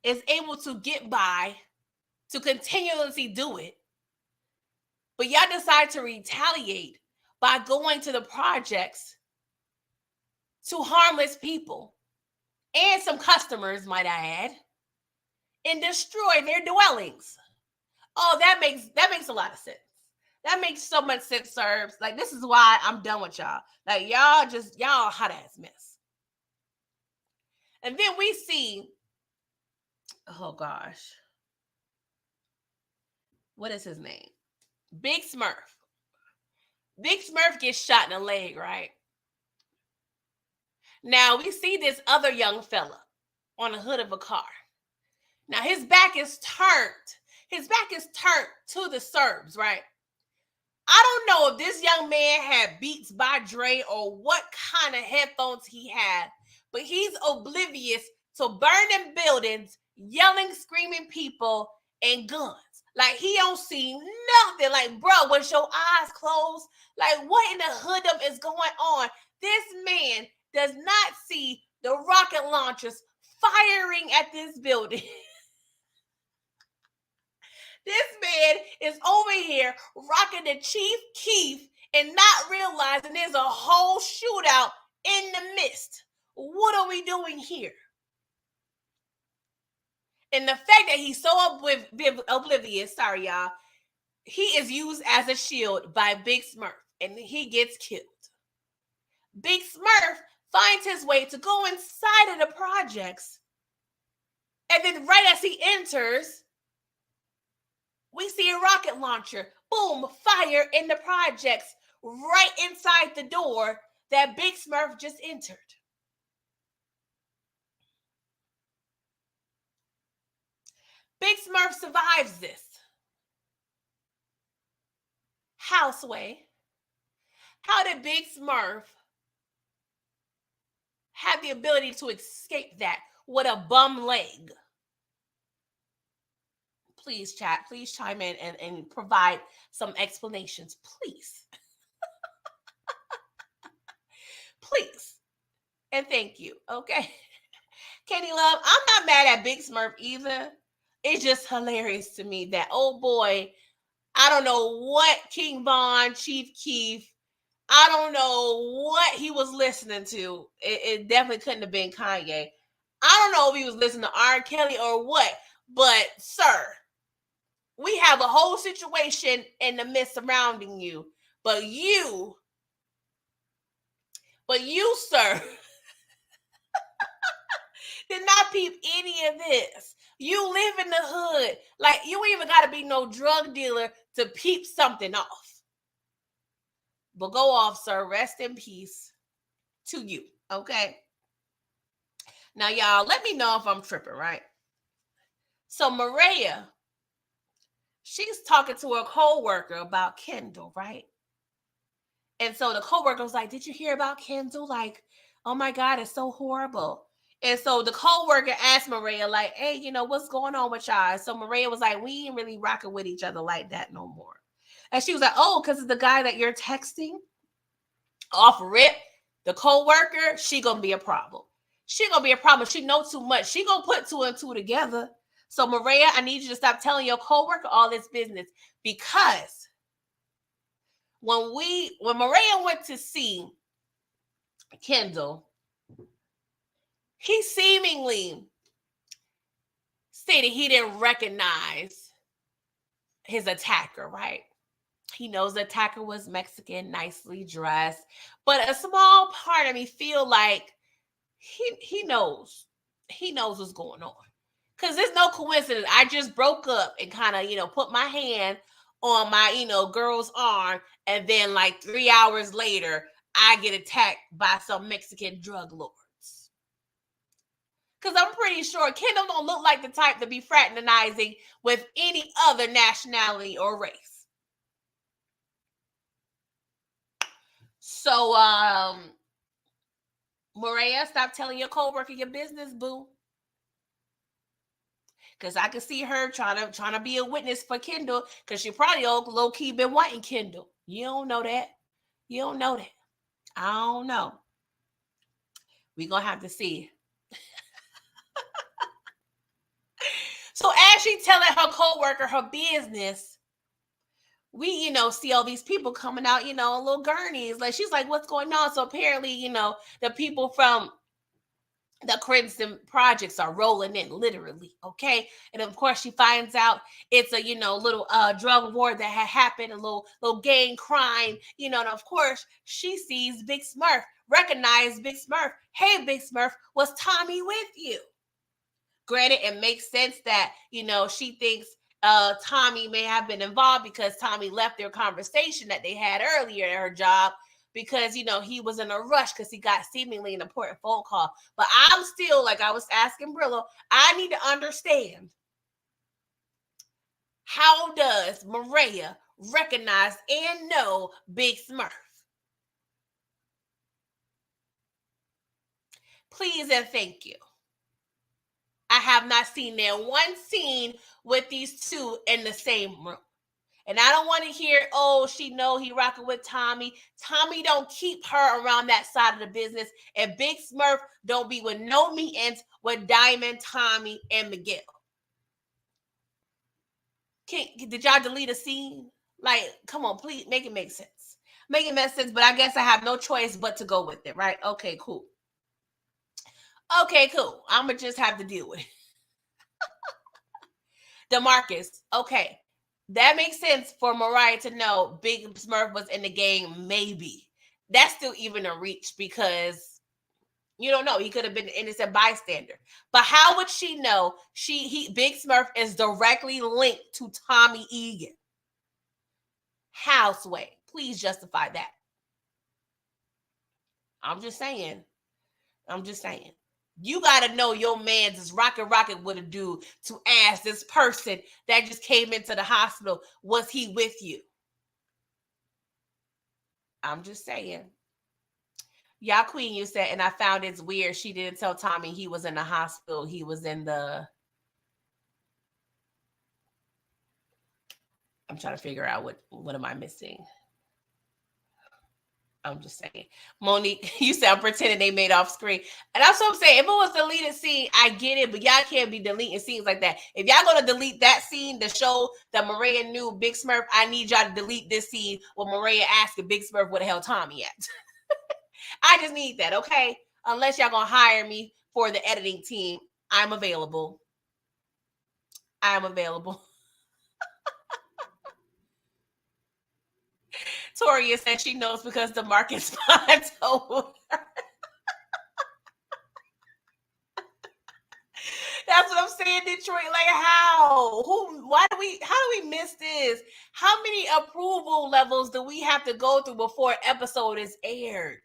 is able to get by, to continuously do it, but y'all decide to retaliate by going to the projects to harmless people and some customers, might I add, and destroy their dwellings. Oh, that makes a lot of sense. That makes so much sense, Serbs. Like, this is why I'm done with y'all. Like, y'all hot ass mess. And then we see, oh gosh, what is his name? Big Smurf. Big Smurf gets shot in the leg, right? Now we see this other young fella on the hood of a car. Now his back is turned. His back is turned to the Serbs, right? I don't know if this young man had Beats by Dre or what kind of headphones he had, but he's oblivious to burning buildings, yelling, screaming people, and guns. Like, he don't see nothing. Like, bro, was your eyes closed? Like, what in the hoodum is going on? This man does not see the rocket launchers firing at this building. This man is over here rocking the Chief Keef and not realizing there's a whole shootout in the midst. What are we doing here? And the fact that he's so oblivious, sorry, y'all, he is used as a shield by Big Smurf, and he gets killed. Big Smurf finds his way to go inside of the projects, and then right as he enters, we see a rocket launcher, boom, fire in the projects right inside the door that Big Smurf just entered. Big Smurf survives this. How, Sway? How did Big Smurf have the ability to escape that with a bum leg? Please, chat. Please chime in and provide some explanations, please. Please. And thank you, okay? Kenny Love, I'm not mad at Big Smurf either. It's just hilarious to me that old boy, I don't know what King Von, Chief Keef, I don't know what he was listening to. It definitely couldn't have been Kanye. I don't know if he was listening to R. Kelly or what, but sir, we have a whole situation in the midst surrounding you, but you, sir, did not peep any of this. You live in the hood. Like, you ain't even got to be no drug dealer to peep something off. But go off, sir. Rest in peace to you, okay? Now, y'all, let me know if I'm tripping, right? So, Maria, she's talking to her co-worker about Kendall, right? And so the co-worker was like, did you hear about Kendall? Like, oh my God, it's so horrible. And so the co-worker asked Maria, like, hey, you know, what's going on with y'all? So Maria was like, we ain't really rocking with each other like that no more. And she was like, oh, because it's the guy that you're texting? Off rip, the co-worker, she gonna be a problem. She gonna be a problem. She know too much. She gonna put two and two together. So Maria, I need you to stop telling your co-worker all this business, because when Maria went to see Kendall, he seemingly stated he didn't recognize his attacker, right? He knows the attacker was Mexican, nicely dressed, but a small part of me feel like he knows what's going on, because there's no coincidence. I just broke up and kind of put my hand on my girl's arm, and then like 3 hours later I get attacked by some Mexican drug lords. Because I'm pretty sure Kendall don't look like the type to be fraternizing with any other nationality or race. So Maria, stop telling your coworker your business, boo. Because I can see her trying to be a witness for Kendall, because she probably low key been wanting Kendall. You don't know that. You don't know that. I don't know. We gonna have to see. So as she telling her coworker her business, we see all these people coming out, little gurneys. Like, she's like, what's going on? So apparently, the people from the Crimson projects are rolling in, literally. Okay. And of course she finds out it's a little drug war that had happened, a little gang crime, and of course she sees Big Smurf, recognize Big Smurf. Hey, Big Smurf, was Tommy with you? Granted, it makes sense that she thinks Tommy may have been involved, because Tommy left their conversation that they had earlier at her job, because he was in a rush because he got seemingly an important phone call. But I'm still, like I was asking Brillo, I need to understand, how does Maria recognize and know Big Smurf? Please and thank you. I have not seen that one scene with these two in the same room. And I don't want to hear, oh, she know he rocking with Tommy. Tommy don't keep her around that side of the business. And Big Smurf don't be with no meetings with Diamond, Tommy, and Miguel. Did y'all delete a scene? Like, come on, please make it make sense. Make it make sense, but I guess I have no choice but to go with it, right? Okay, cool. Okay, cool. I'm going to just have to deal with it. DeMarcus, okay. That makes sense for Mariah to know Big Smurf was in the game, maybe. That's still even a reach, because you don't know. He could have been an innocent bystander. But how would she know Big Smurf is directly linked to Tommy Egan? Houseway, please justify that. I'm just saying. You got to know your man's is rocket with a dude to ask this person that just came into the hospital, was he with you? I'm just saying. Y'all, Queen, you said, and I found it's weird. She didn't tell Tommy he was in the hospital. He was in the... I'm trying to figure out what am I missing? I'm just saying. Monique, you said I'm pretending they made off screen. And that's what I'm saying. If it was deleted scene, I get it, but y'all can't be deleting scenes like that. If y'all going to delete that scene to show that Maria knew Big Smurf, I need y'all to delete this scene where Maria asking Big Smurf where the hell Tommy at. I just need that, okay? Unless y'all going to hire me for the editing team, I'm available. Toria said she knows because the market spot told her. That's what I'm saying, Detroit. Like, how? How do we miss this? How many approval levels do we have to go through before an episode is aired?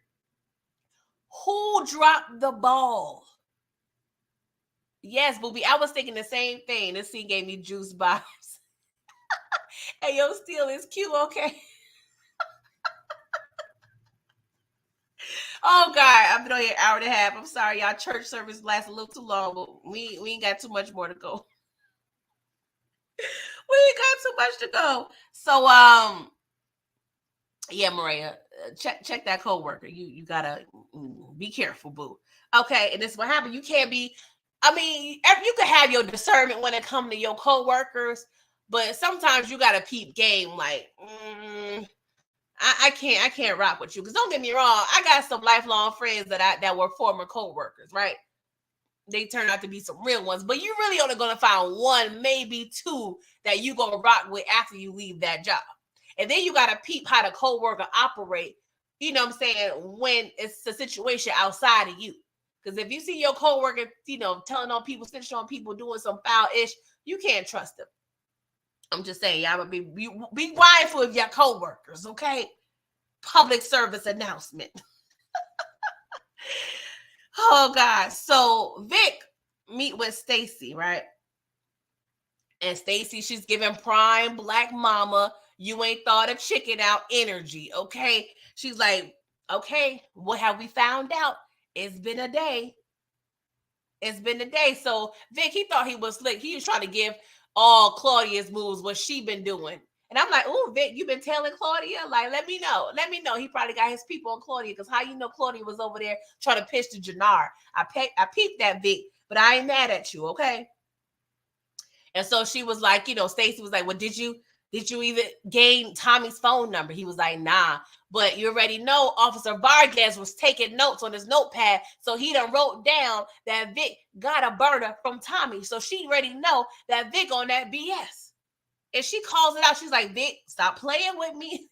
Who dropped the ball? Yes, Booby, I was thinking the same thing. This scene gave me juice vibes. Hey, yo, Steel is cute, okay? Oh, God, I've been on here an hour and a half. I'm sorry, y'all. Church service lasts a little too long, but we ain't got too much more to go. We ain't got too much to go. So, yeah, Maria, check that coworker. You gotta be careful, boo. Okay, and this is what happened. You can't be... I mean, you can have your discernment when it comes to your coworkers, but sometimes you gotta peep game. Like, I can't rock with you, because don't get me wrong, I got some lifelong friends that were former coworkers, right? they turn out to be some real ones. But you're really only going to find one, maybe two that you're going to rock with after you leave that job. And then you got to peep how the coworker operate, you know what I'm saying, when it's a situation outside of you. Because if you see your coworker, you know, telling on people, snitching on people, doing some foul-ish, you can't trust them. I'm just saying, y'all be mindful of your coworkers, okay? Public service announcement. Oh, God. So Vic meet with Stacy, right? And Stacy, she's giving prime black mama, you ain't thought of chicken out energy, okay? She's like, okay, what have we found out? It's been a day. It's been a day. So Vic, he thought he was slick. He was trying to give all Claudia's moves what she been doing. And I'm like, oh, Vic, you been telling Claudia? Like, let me know. Let me know. He probably got his people on Claudia, because how you know Claudia was over there trying to pitch to Janard? I peeped that, Vic, but I ain't mad at you, okay? And so she was like, you know, Stacy was like, well, did you even gain Tommy's phone number? He was like, nah. But you already know Officer Vargas was taking notes on his notepad. So he done wrote down that Vic got a burner from Tommy. So she already know that Vic on that BS. And she calls it out. She's like, Vic, stop playing with me.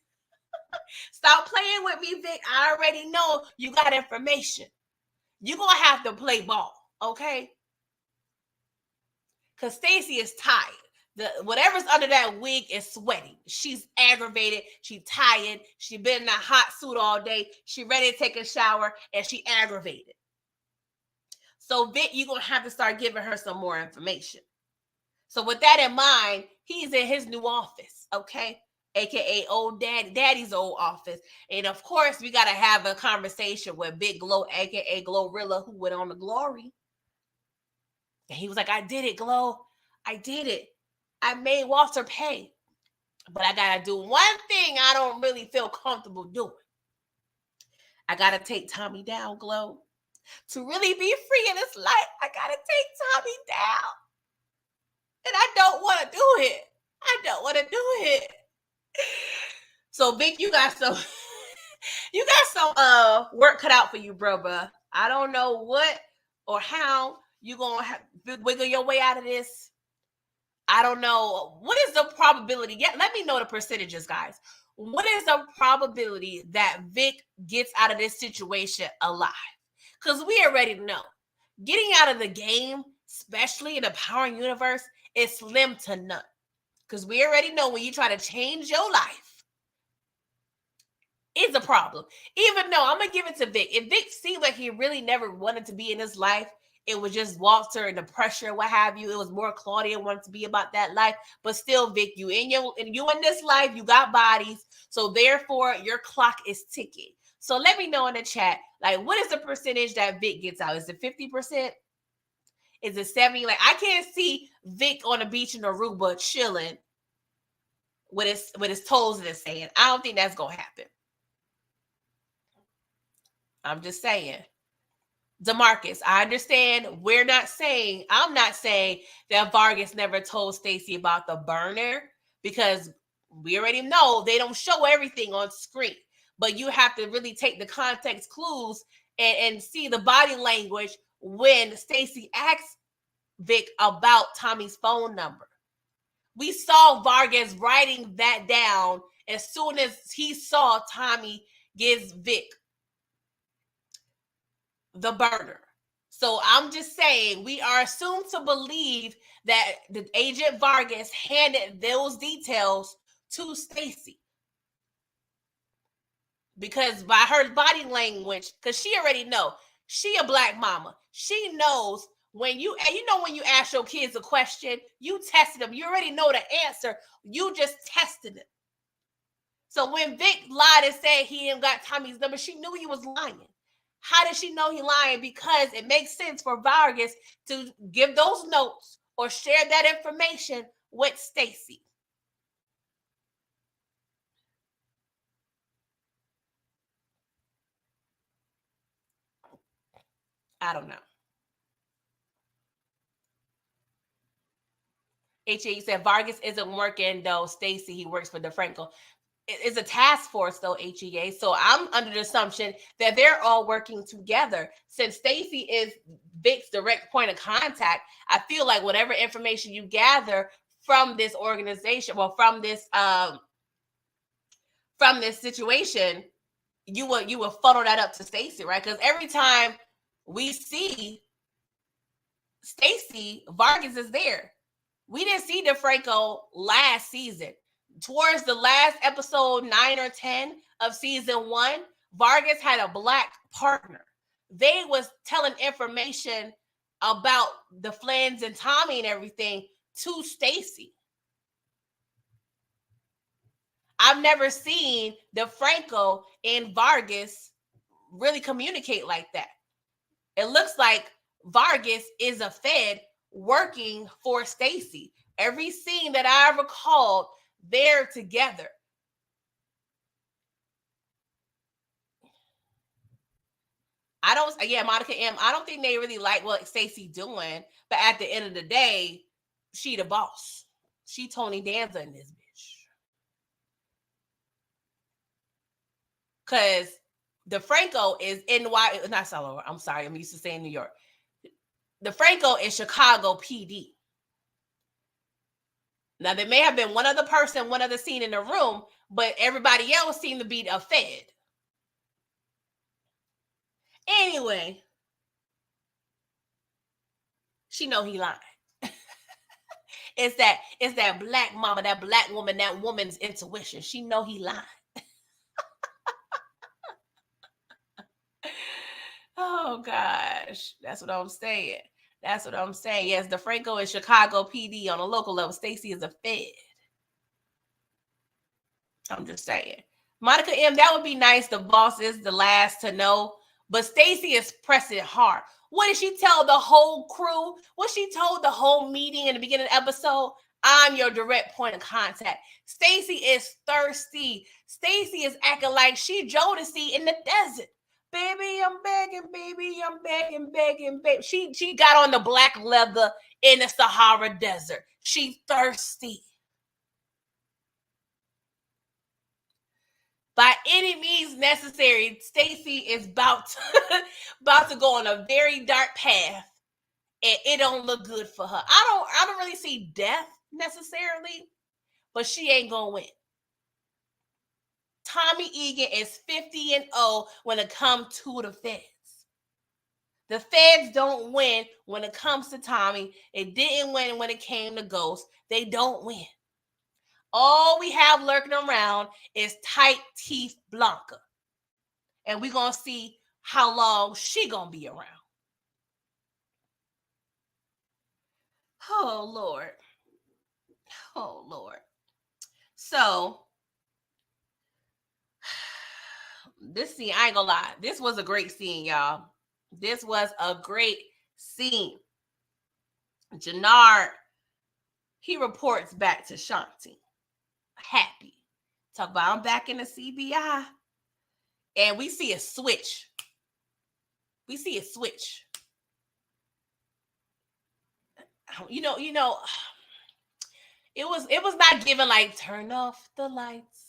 Stop playing with me, Vic. I already know you got information. You're going to have to play ball, okay? Because Stacy is tired. Whatever's under that wig is sweating. She's aggravated. She's tired. She been in a hot suit all day. She ready to take a shower, and she aggravated. So Vic, you're going to have to start giving her some more information. So with that in mind, he's in his new office, okay? AKA old daddy's old office. And of course, we got to have a conversation with Big Glow, AKA Glorilla, who went on the Glory. And he was like, I did it, Glow. I did it. I made Walter pay. But I got to do one thing I don't really feel comfortable doing. I got to take Tommy down, Glow. To really be free in this life, I got to take Tommy down. And I don't want to do it. I don't want to do it. So, Vic, you got some work cut out for you, bro. I don't know what or how you going to wiggle your way out of this. I don't know. What is the probability? Yeah, let me know the percentages, guys. What is the probability that Vic gets out of this situation alive? Because we already know getting out of the game, especially in the Power universe, is slim to none. Because we already know when you try to change your life, it's a problem. Even though I'm going to give it to Vic. If Vic seemed like he really never wanted to be in his life, it was just Walter and the pressure and what have you. It was more Claudia wanted to be about that life. But still, Vic, you in this life, you got bodies. So therefore, your clock is ticking. So let me know in the chat, like, what is the percentage that Vic gets out? Is it 50%? Is it 70%? Like, I can't see Vic on the beach in Aruba chilling with his toes in his sand. I don't think that's gonna happen. I'm just saying. DeMarcus, I understand I'm not saying that Vargas never told Stacy about the burner, because we already know they don't show everything on screen. But you have to really take the context clues and see the body language when Stacy asks Vic about Tommy's phone number. We saw Vargas writing that down as soon as he saw Tommy gives Vic the burner. So I'm just saying, we are assumed to believe that the agent Vargas handed those details to Stacy. Because by her body language, because she already know, she a black mama. She knows when you ask your kids a question, you tested them. You already know the answer. You just tested it. So when Vic lied and said he ain't got Tommy's number, she knew he was lying. How did she know he lying? Because it makes sense for Vargas to give those notes or share that information with Stacy. I don't know. HA said Vargas isn't working though. Stacy, he works for DeFranco. is a task force, though, HEA. So I'm under the assumption that they're all working together. Since Stacy is Vic's direct point of contact, I feel like whatever information you gather from this organization, well, from this situation, you will funnel that up to Stacy, right? Because every time we see Stacy, Vargas is there. We didn't see DeFranco last season. Towards the last episode 9 or 10 of season 1, Vargas had a black partner. They was telling information about the Flynns and Tommy and everything to Stacy. I've never seen DeFranco and Vargas really communicate like that. It looks like Vargas is a Fed working for Stacy. Every scene that I recalled, they're together. Monica M, I don't think they really like what Stacy doing, but at the end of the day, she the boss. She Tony Danza in this bitch. Because DeFranco is not Delaware. I'm sorry, I'm used to saying New York. DeFranco is Chicago PD. Now, there may have been one other person, one other scene in the room, but everybody else seemed to be a Fed. Anyway, she know he lying. It's that black mama, that black woman, that woman's intuition. She know he lying. Oh gosh, that's what I'm saying. That's what I'm saying. Yes, DeFranco is Chicago PD on a local level. Stacy is a Fed. I'm just saying. Monica M, that would be nice. The boss is the last to know. But Stacy is pressing hard. What did she tell the whole crew? What she told the whole meeting in the beginning of the episode? I'm your direct point of contact. Stacy is thirsty. Stacy is acting like she Jodeci in the desert. Baby, I'm begging, baby, I'm begging, baby. She got on the black leather in the Sahara Desert. She thirsty. By any means necessary, Stacy is about to go on a very dark path, and it don't look good for her. I don't really see death necessarily, but she ain't gonna win. Tommy Egan is 50-0 when it comes to the Feds. The Feds don't win when it comes to Tommy. It didn't win when it came to Ghost. They don't win. All we have lurking around is tight teeth Blanca. And we're going to see how long she going to be around. Oh, Lord. Oh, Lord. So, this scene, I ain't gonna lie. This was a great scene, y'all. This was a great scene. Janard, he reports back to Shanti. Happy. Talk about I'm back in the CBI. And we see a switch. We see a switch. You know, it was not given like turn off the lights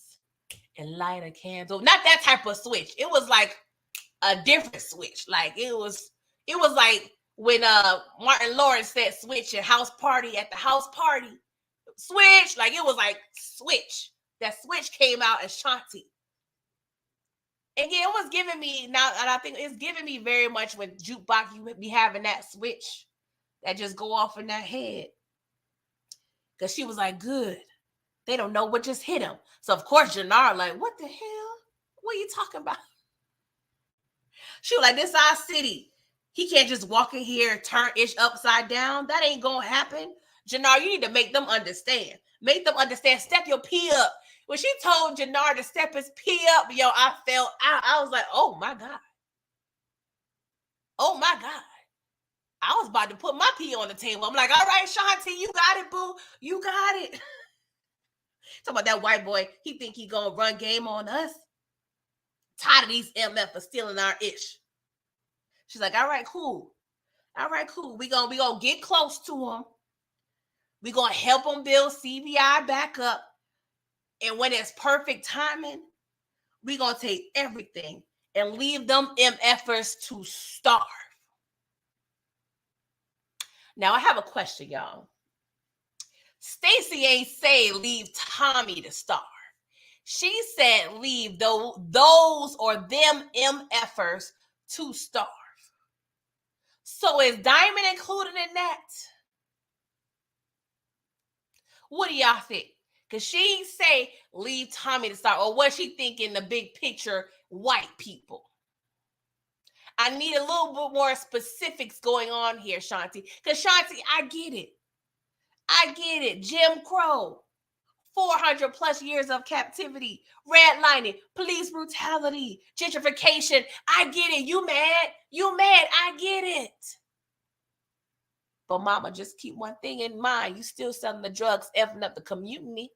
and light a candle. Not that type of switch. It was like a different switch. Like it was like when Martin Lawrence said switch and house party at the house party. Switch, like it was like switch. That switch came out as Shanti. And yeah, it was giving me now, and I think it's giving me very much when jukebox you be having that switch that just go off in that head. Because she was like, good. They don't know what just hit him. So of course Janard like, what the hell? What are you talking about? She was like, this our city. He can't just walk in here, turn ish upside down. That ain't gonna happen. Janard, you need to make them understand. Make them understand. Step your pee up. When she told Janard to step his pee up, yo, I felt out. I was like, oh my God. Oh my God. I was about to put my pee on the table. I'm like, all right, Shanti, you got it, boo. You got it. Talking about that white boy. He think he gonna run game on us. Tired of these MF for stealing our ish. She's like, all right, cool. All right, cool. We gonna get close to him. We gonna help him build CBI back up. And when it's perfect timing, we're going to take everything and leave them MFers to starve. Now, I have a question, y'all. Stacy ain't say leave Tommy to starve. She said leave those or them MFers to starve. So is Diamond included in that? What do y'all think? Because she ain't say leave Tommy to starve. Or was she thinking the big picture white people? I need a little bit more specifics going on here, Shanti. Because Shanti, I get it. I get it. Jim Crow. 400 plus years of captivity, redlining, police brutality, gentrification. I get it. You mad? You mad? I get it. But mama, just keep one thing in mind. You still selling the drugs, effing up the community.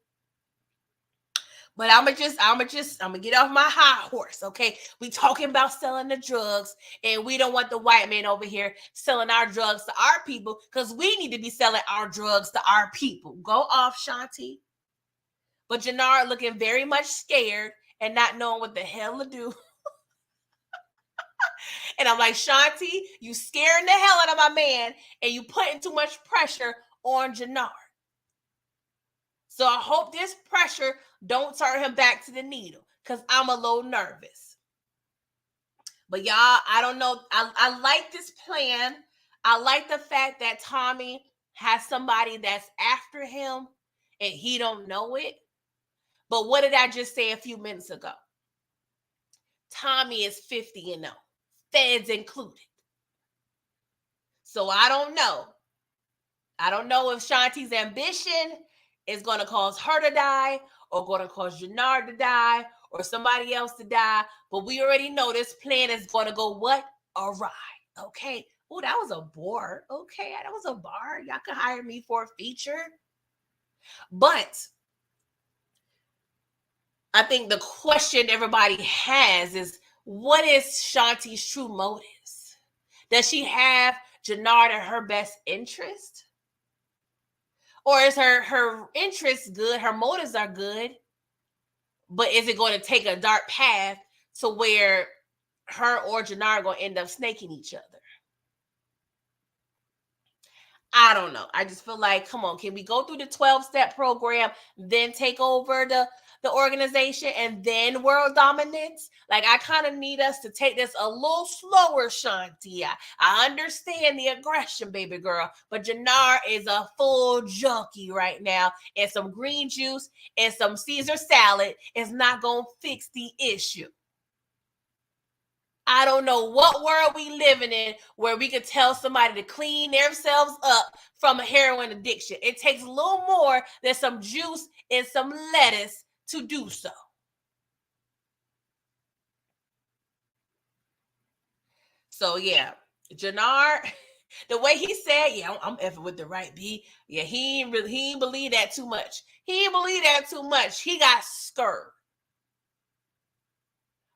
But I'm gonna get off my high horse, okay? We talking about selling the drugs, and we don't want the white man over here selling our drugs to our people, because we need to be selling our drugs to our people. Go off, Shanti. But Janard looking very much scared and not knowing what the hell to do. And I'm like, Shanti, you scaring the hell out of my man, and you putting too much pressure on Janard. So I hope this pressure don't turn him back to the needle, because I'm a little nervous. But y'all, I don't know. I like this plan. I like the fact that Tommy has somebody that's after him and he don't know it. But what did I just say a few minutes ago? Tommy is 50 and 0, feds included. So I don't know. I don't know if Shanti's ambition is going to cause her to die, or going to cause Janard to die, or somebody else to die. But we already know this plan is going to go what? Awry. Okay. Oh, that was a bar. Okay, that was a bar. Y'all can hire me for a feature. But I think the question everybody has is, what is Shanti's true motives? Does she have Janard in her best interest? Or is her interest good, her motives are good, but is it going to take a dark path to where her or Janard are going to end up snaking each other? I don't know. I just feel like, come on, can we go through the 12-step program, then take over the organization, and then world dominance? Like, I kind of need us to take this a little slower, Shanti. I understand the aggression, baby girl, but Janard is a full junkie right now, and some green juice and some Caesar salad is not going to fix the issue. I don't know what world we living in where we could tell somebody to clean themselves up from a heroin addiction. It takes a little more than some juice and some lettuce to do so. So yeah, Janard, the way he said, yeah, I'm effing with the right B. Yeah, he ain't believe that too much. He ain't believe that too much. He got scared.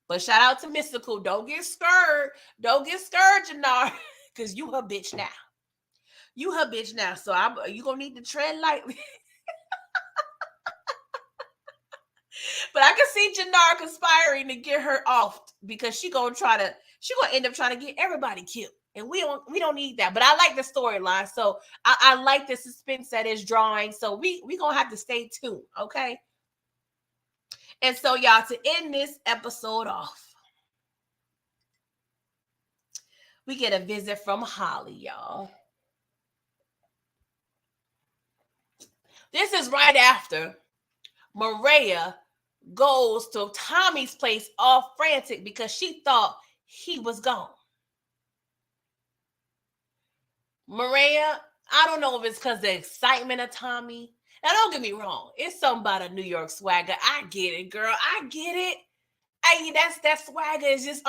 But shout out to Mystical. Don't get scared. Don't get scared, Janard, because you her bitch now. You her bitch now. So you going to need to tread lightly. But I can see Janard conspiring to get her off, because she going to end up trying to get everybody killed. And we don't need that. But I like the storyline. So I like the suspense that is drawing. So we going to have to stay tuned, okay? And so, y'all, to end this episode off, we get a visit from Holly, y'all. This is right after Maria goes to Tommy's place all frantic because she thought he was gone. Maria, I don't know if it's because of the excitement of Tommy. Now, don't get me wrong. It's something about a New York swagger. I get it, girl. I get it. That swagger is just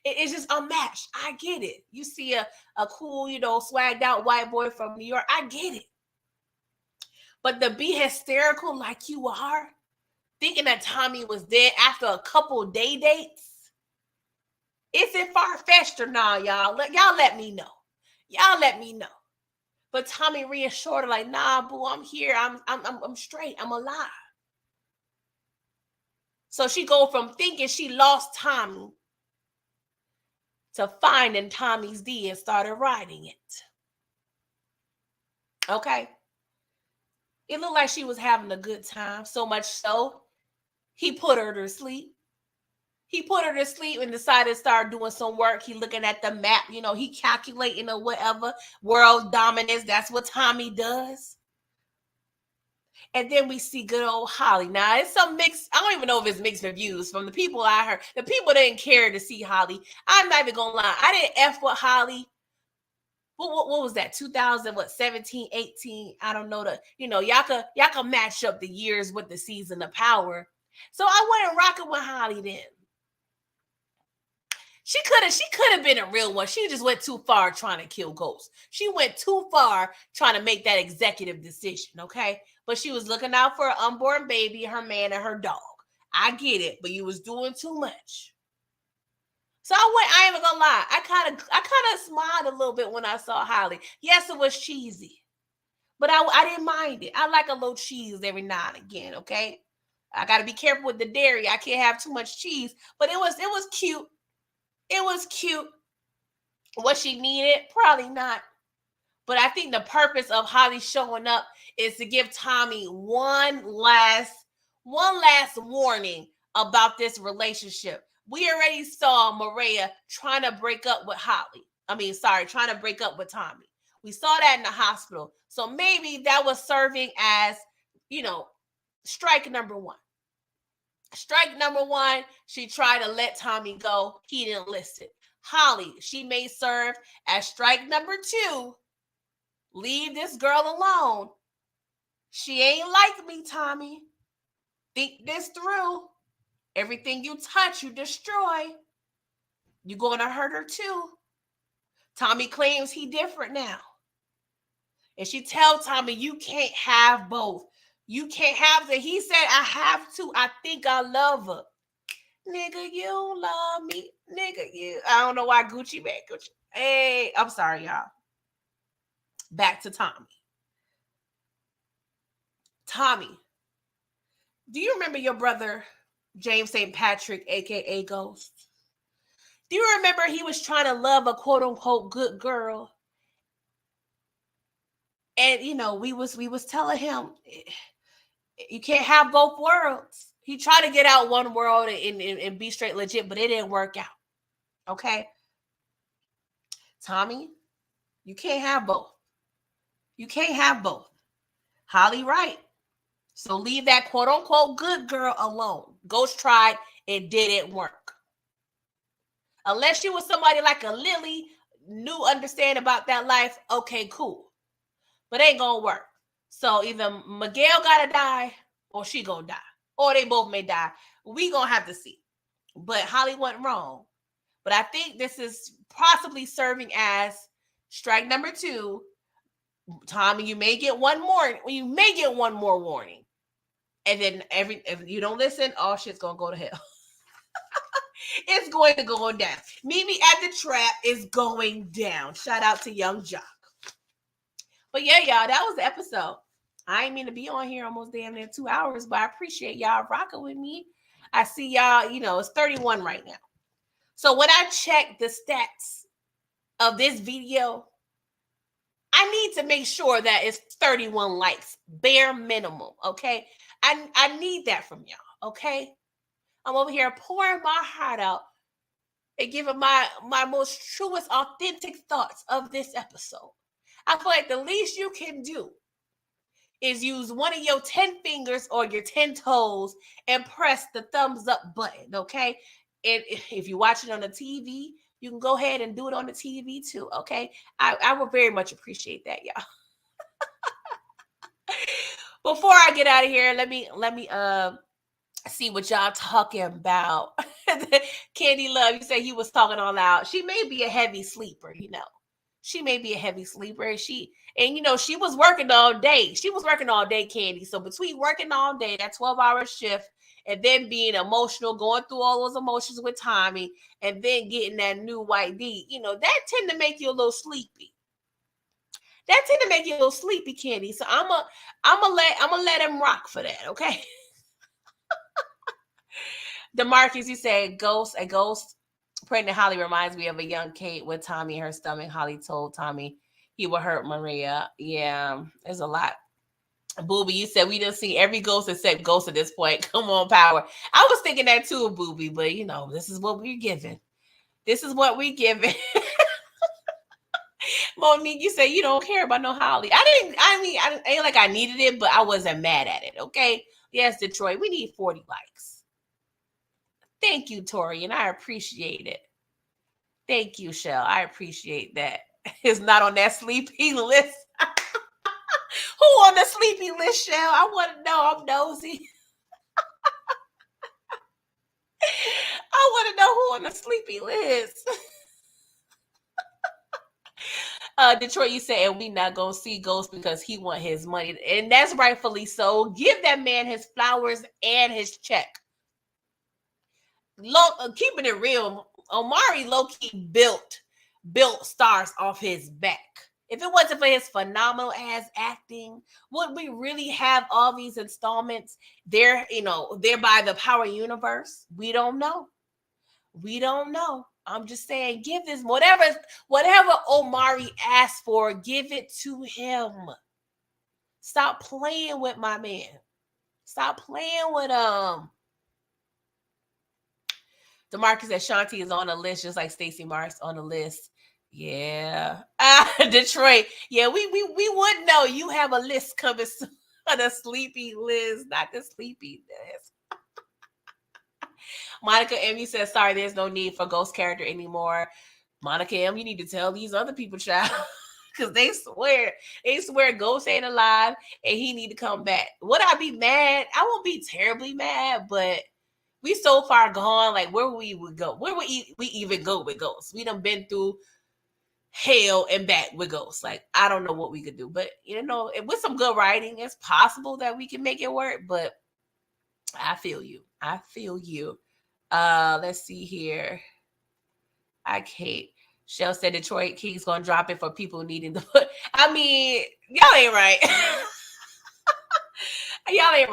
it's just unmatched. I get it. You see a cool, swagged out white boy from New York. I get it. But to be hysterical like you are, thinking that Tommy was dead after a couple day dates, is it far-fetched or not, y'all? Y'all let me know. Y'all let me know. But Tommy reassured her, like, nah, boo, I'm here. I'm straight. I'm alive. So she go from thinking she lost Tommy to finding Tommy's D and started writing it. Okay. It looked like she was having a good time, so much so he put her to sleep. He put her to sleep and decided to start doing some work. He looking at the map, he calculating or whatever. World dominance, that's what Tommy does. And then we see good old Holly. Now, it's some mixed, I don't even know if it's mixed reviews from the people I heard. The people didn't care to see Holly. I'm not even going to lie. I didn't F with Holly. What was that? 2017, 18? I don't know. Y'all can match up the years with the season of Power. So I wasn't rocking with Holly then. She could have been a real one. She just went too far trying to kill Ghost. She went too far trying to make that executive decision, okay? But she was looking out for an unborn baby, her man, and her dog. I get it, but you was doing too much. So I ain't even gonna lie. I kind of smiled a little bit when I saw Holly. Yes, it was cheesy, but I didn't mind it. I like a little cheese every now and again, okay? I got to be careful with the dairy. I can't have too much cheese, but it was cute. It was cute. What she needed? Probably not. But I think the purpose of Holly showing up is to give Tommy one last warning about this relationship. We already saw Maria trying to break up with trying to break up with Tommy. We saw that in the hospital. So maybe that was serving as, strike number one. Strike number one, she tried to let Tommy go. He didn't listen. Holly, she may serve as strike number two. Leave this girl alone. She ain't like me, Tommy. Think this through. Everything you touch, you destroy. You're going to hurt her too. Tommy claims he different now. And she tells Tommy, you can't have both. You can't have it. He said, I have to. I think I love her. Nigga, you love me. Nigga, you. I don't know why Gucci back. Gucci. Hey, I'm sorry, y'all. Back to Tommy. Tommy, do you remember your brother, James St. Patrick, a.k.a. Ghost? Do you remember he was trying to love a quote-unquote good girl? And, we was telling him, you can't have both worlds. He tried to get out one world and be straight legit, but it didn't work out. Okay? Tommy, you can't have both. You can't have both. Holly right. So leave that quote-unquote good girl alone. Ghost tried, it didn't work. Unless you was somebody like a Lily, knew, understand about that life, okay, cool. But it ain't gonna work. So either Miguel gotta die or she gonna die. Or they both may die. We gonna have to see. But Holly went wrong. But I think this is possibly serving as strike number two. Tommy, you may get one more. You may get one more warning. And then if you don't listen, all shit's gonna go to hell. It's going to go down. Meet me at the trap is going down. Shout out to Young Jock. But yeah, y'all, that was the episode. I ain't mean to be on here almost damn near 2 hours, but I appreciate y'all rocking with me. I see y'all, it's 31 right now. So when I check the stats of this video, I need to make sure that it's 31 likes, bare minimum, okay? I need that from y'all, okay? I'm over here pouring my heart out and giving my most truest, authentic thoughts of this episode. I feel like the least you can do is use one of your 10 fingers or your 10 toes and press the thumbs up button, okay? And if you watch it on the TV, you can go ahead and do it on the TV too, okay? I would very much appreciate that, y'all. Before I get out of here, let me see what y'all talking about. Candy Love, you say he was talking all out. She may be a heavy sleeper, She may be a heavy sleeper. She was working all day. She was working all day, Candy. So between working all day, that 12-hour shift, and then being emotional, going through all those emotions with Tommy, and then getting that new white D, that tend to make you a little sleepy. That tend to make you a little sleepy, Candy. So I'm gonna let him rock for that, okay? DeMarcus, you say a ghost pregnant Holly reminds me of a young Kate with Tommy in her stomach. Holly told Tommy he would hurt Maria. Yeah, there's a lot. Booby, you said we didn't see every ghost except ghost at this point. Come on, Power. I was thinking that too, Booby, but you know, this is what we're given. This is what we're given. Monique, you say you don't care about no Holly. I ain't like I needed it, but I wasn't mad at it. Okay. Yes, Detroit, we need 40 likes. Thank you, Tori, and I appreciate it. Thank you, Shell. I appreciate that. It's not on that sleepy list. Who on the sleepy list, Shell? I want to know. I'm nosy. I want to know who on the sleepy list. Detroit, you say, and we not gonna see Ghost because he want his money, and that's rightfully so. Give that man his flowers and his check. Keeping it real, Omari low-key built stars off his back. If it wasn't for his phenomenal ass acting, would we really have all these installments? They're by the power universe. We don't know. We don't know. I'm just saying, give this whatever Omari asked for, give it to him. Stop playing with my man. Stop playing with him. DeMarcus said Shanti is on the list, just like Stacy Mars on the list. Yeah. Detroit. Yeah, we would know. You have a list coming soon. The sleepy list, not the sleepy list. Monica M, you said, sorry, there's no need for ghost character anymore. Monica M, you need to tell these other people, child. Because they swear ghost ain't alive and he need to come back. Would I be mad? I won't be terribly mad, but we so far gone. Like, where we would go? Where would we even go with ghosts? We done been through hell and back with ghosts. Like, I don't know what we could do. But, with some good writing, it's possible that we can make it work. But I feel you. Let's see here. I can't. Shell said Detroit King's gonna drop it for people needing to put. I mean, y'all ain't right. Y'all ain't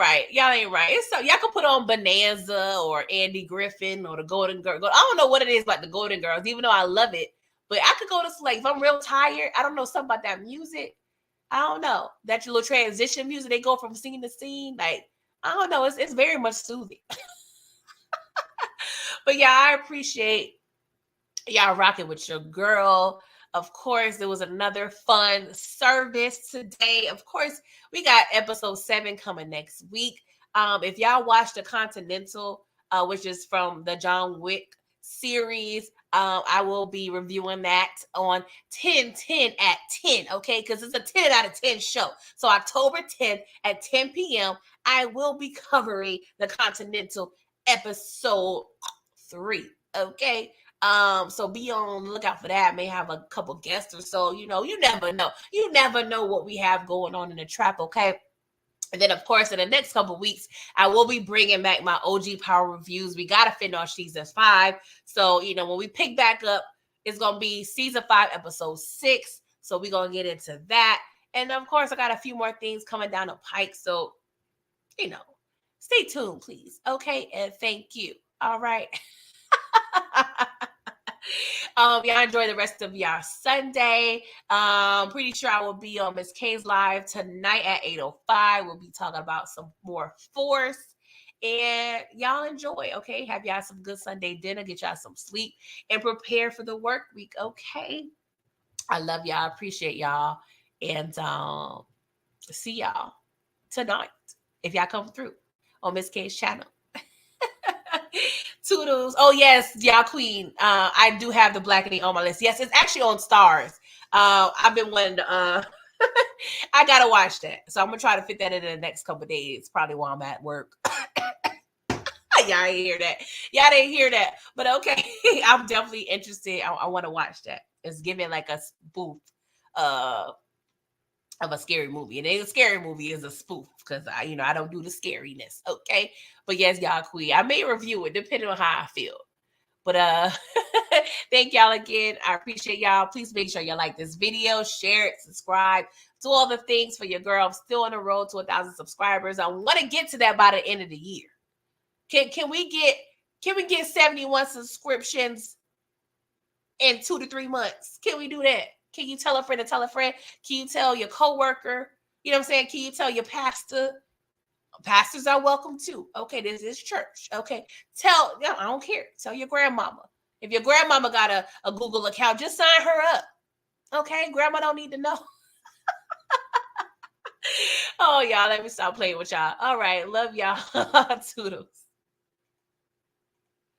right. It's so y'all can put on Bonanza or Andy Griffin or the Golden Girls. I don't know what it is about the Golden Girls, even though I love it. But I could go to sleep if I'm real tired. I don't know something about that music. I don't know that little transition music. They go from scene to scene. Like, I don't know. It's very much soothing. But yeah, I appreciate y'all rocking with your girl. Of course, there was another fun service today. Of course, we got episode 7 coming next week. If y'all watch the Continental, which is from the John Wick series, I will be reviewing that on 10/10 at 10, okay? Because it's a 10 out of 10 show. So October 10th at 10 p.m., I will be covering the Continental episode 3, okay? So be on the lookout for that. May have a couple guests or so. You never know. You never know what we have going on in the trap, okay? And then, of course, in the next couple weeks, I will be bringing back my OG Power reviews. We got to finish season 5. So, when we pick back up, it's going to be season 5, episode 6. So we're going to get into that. And, of course, I got a few more things coming down the pike. So, stay tuned, please. Okay? And thank you. All right. Y'all enjoy the rest of y'all Sunday. Pretty sure I will be on Miss K's live tonight at 8:05. We'll be talking about some more Force. And y'all enjoy, okay? Have y'all some good Sunday dinner. Get y'all some sleep and prepare for the work week, okay? I love y'all. Appreciate y'all. And see y'all tonight if y'all come through on Miss K's channel. Toodles. Oh, yes, y'all queen. I do have the Blackening on my list. Yes, it's actually on Stars. I've been wanting to, I got to watch that. So I'm going to try to fit that in the next couple of days, probably while I'm at work. Y'all ain't hear that. Y'all didn't hear that. But okay, I'm definitely interested. I want to watch that. It's giving like a spoof of a scary movie. And a scary movie is a spoof because I don't do the scariness. Okay. But yes, y'all queen. I may review it depending on how I feel. But thank y'all again. I appreciate y'all. Please make sure you like this video, share it, subscribe, do all the things for your girl. I'm still on the road to 1,000 subscribers. I want to get to that by the end of the year. Can we get Can we get 71 subscriptions in 2 to 3 months? Can we do that? Can you tell a friend to tell a friend? Can you tell your coworker? You know what I'm saying? Can you tell your pastor? Pastors are welcome too. Okay, this is church. Okay, I don't care. Tell your grandmama. If your grandmama got a Google account, just sign her up. Okay, grandma don't need to know. Oh, y'all, let me stop playing with y'all. All right, love y'all. Toodles.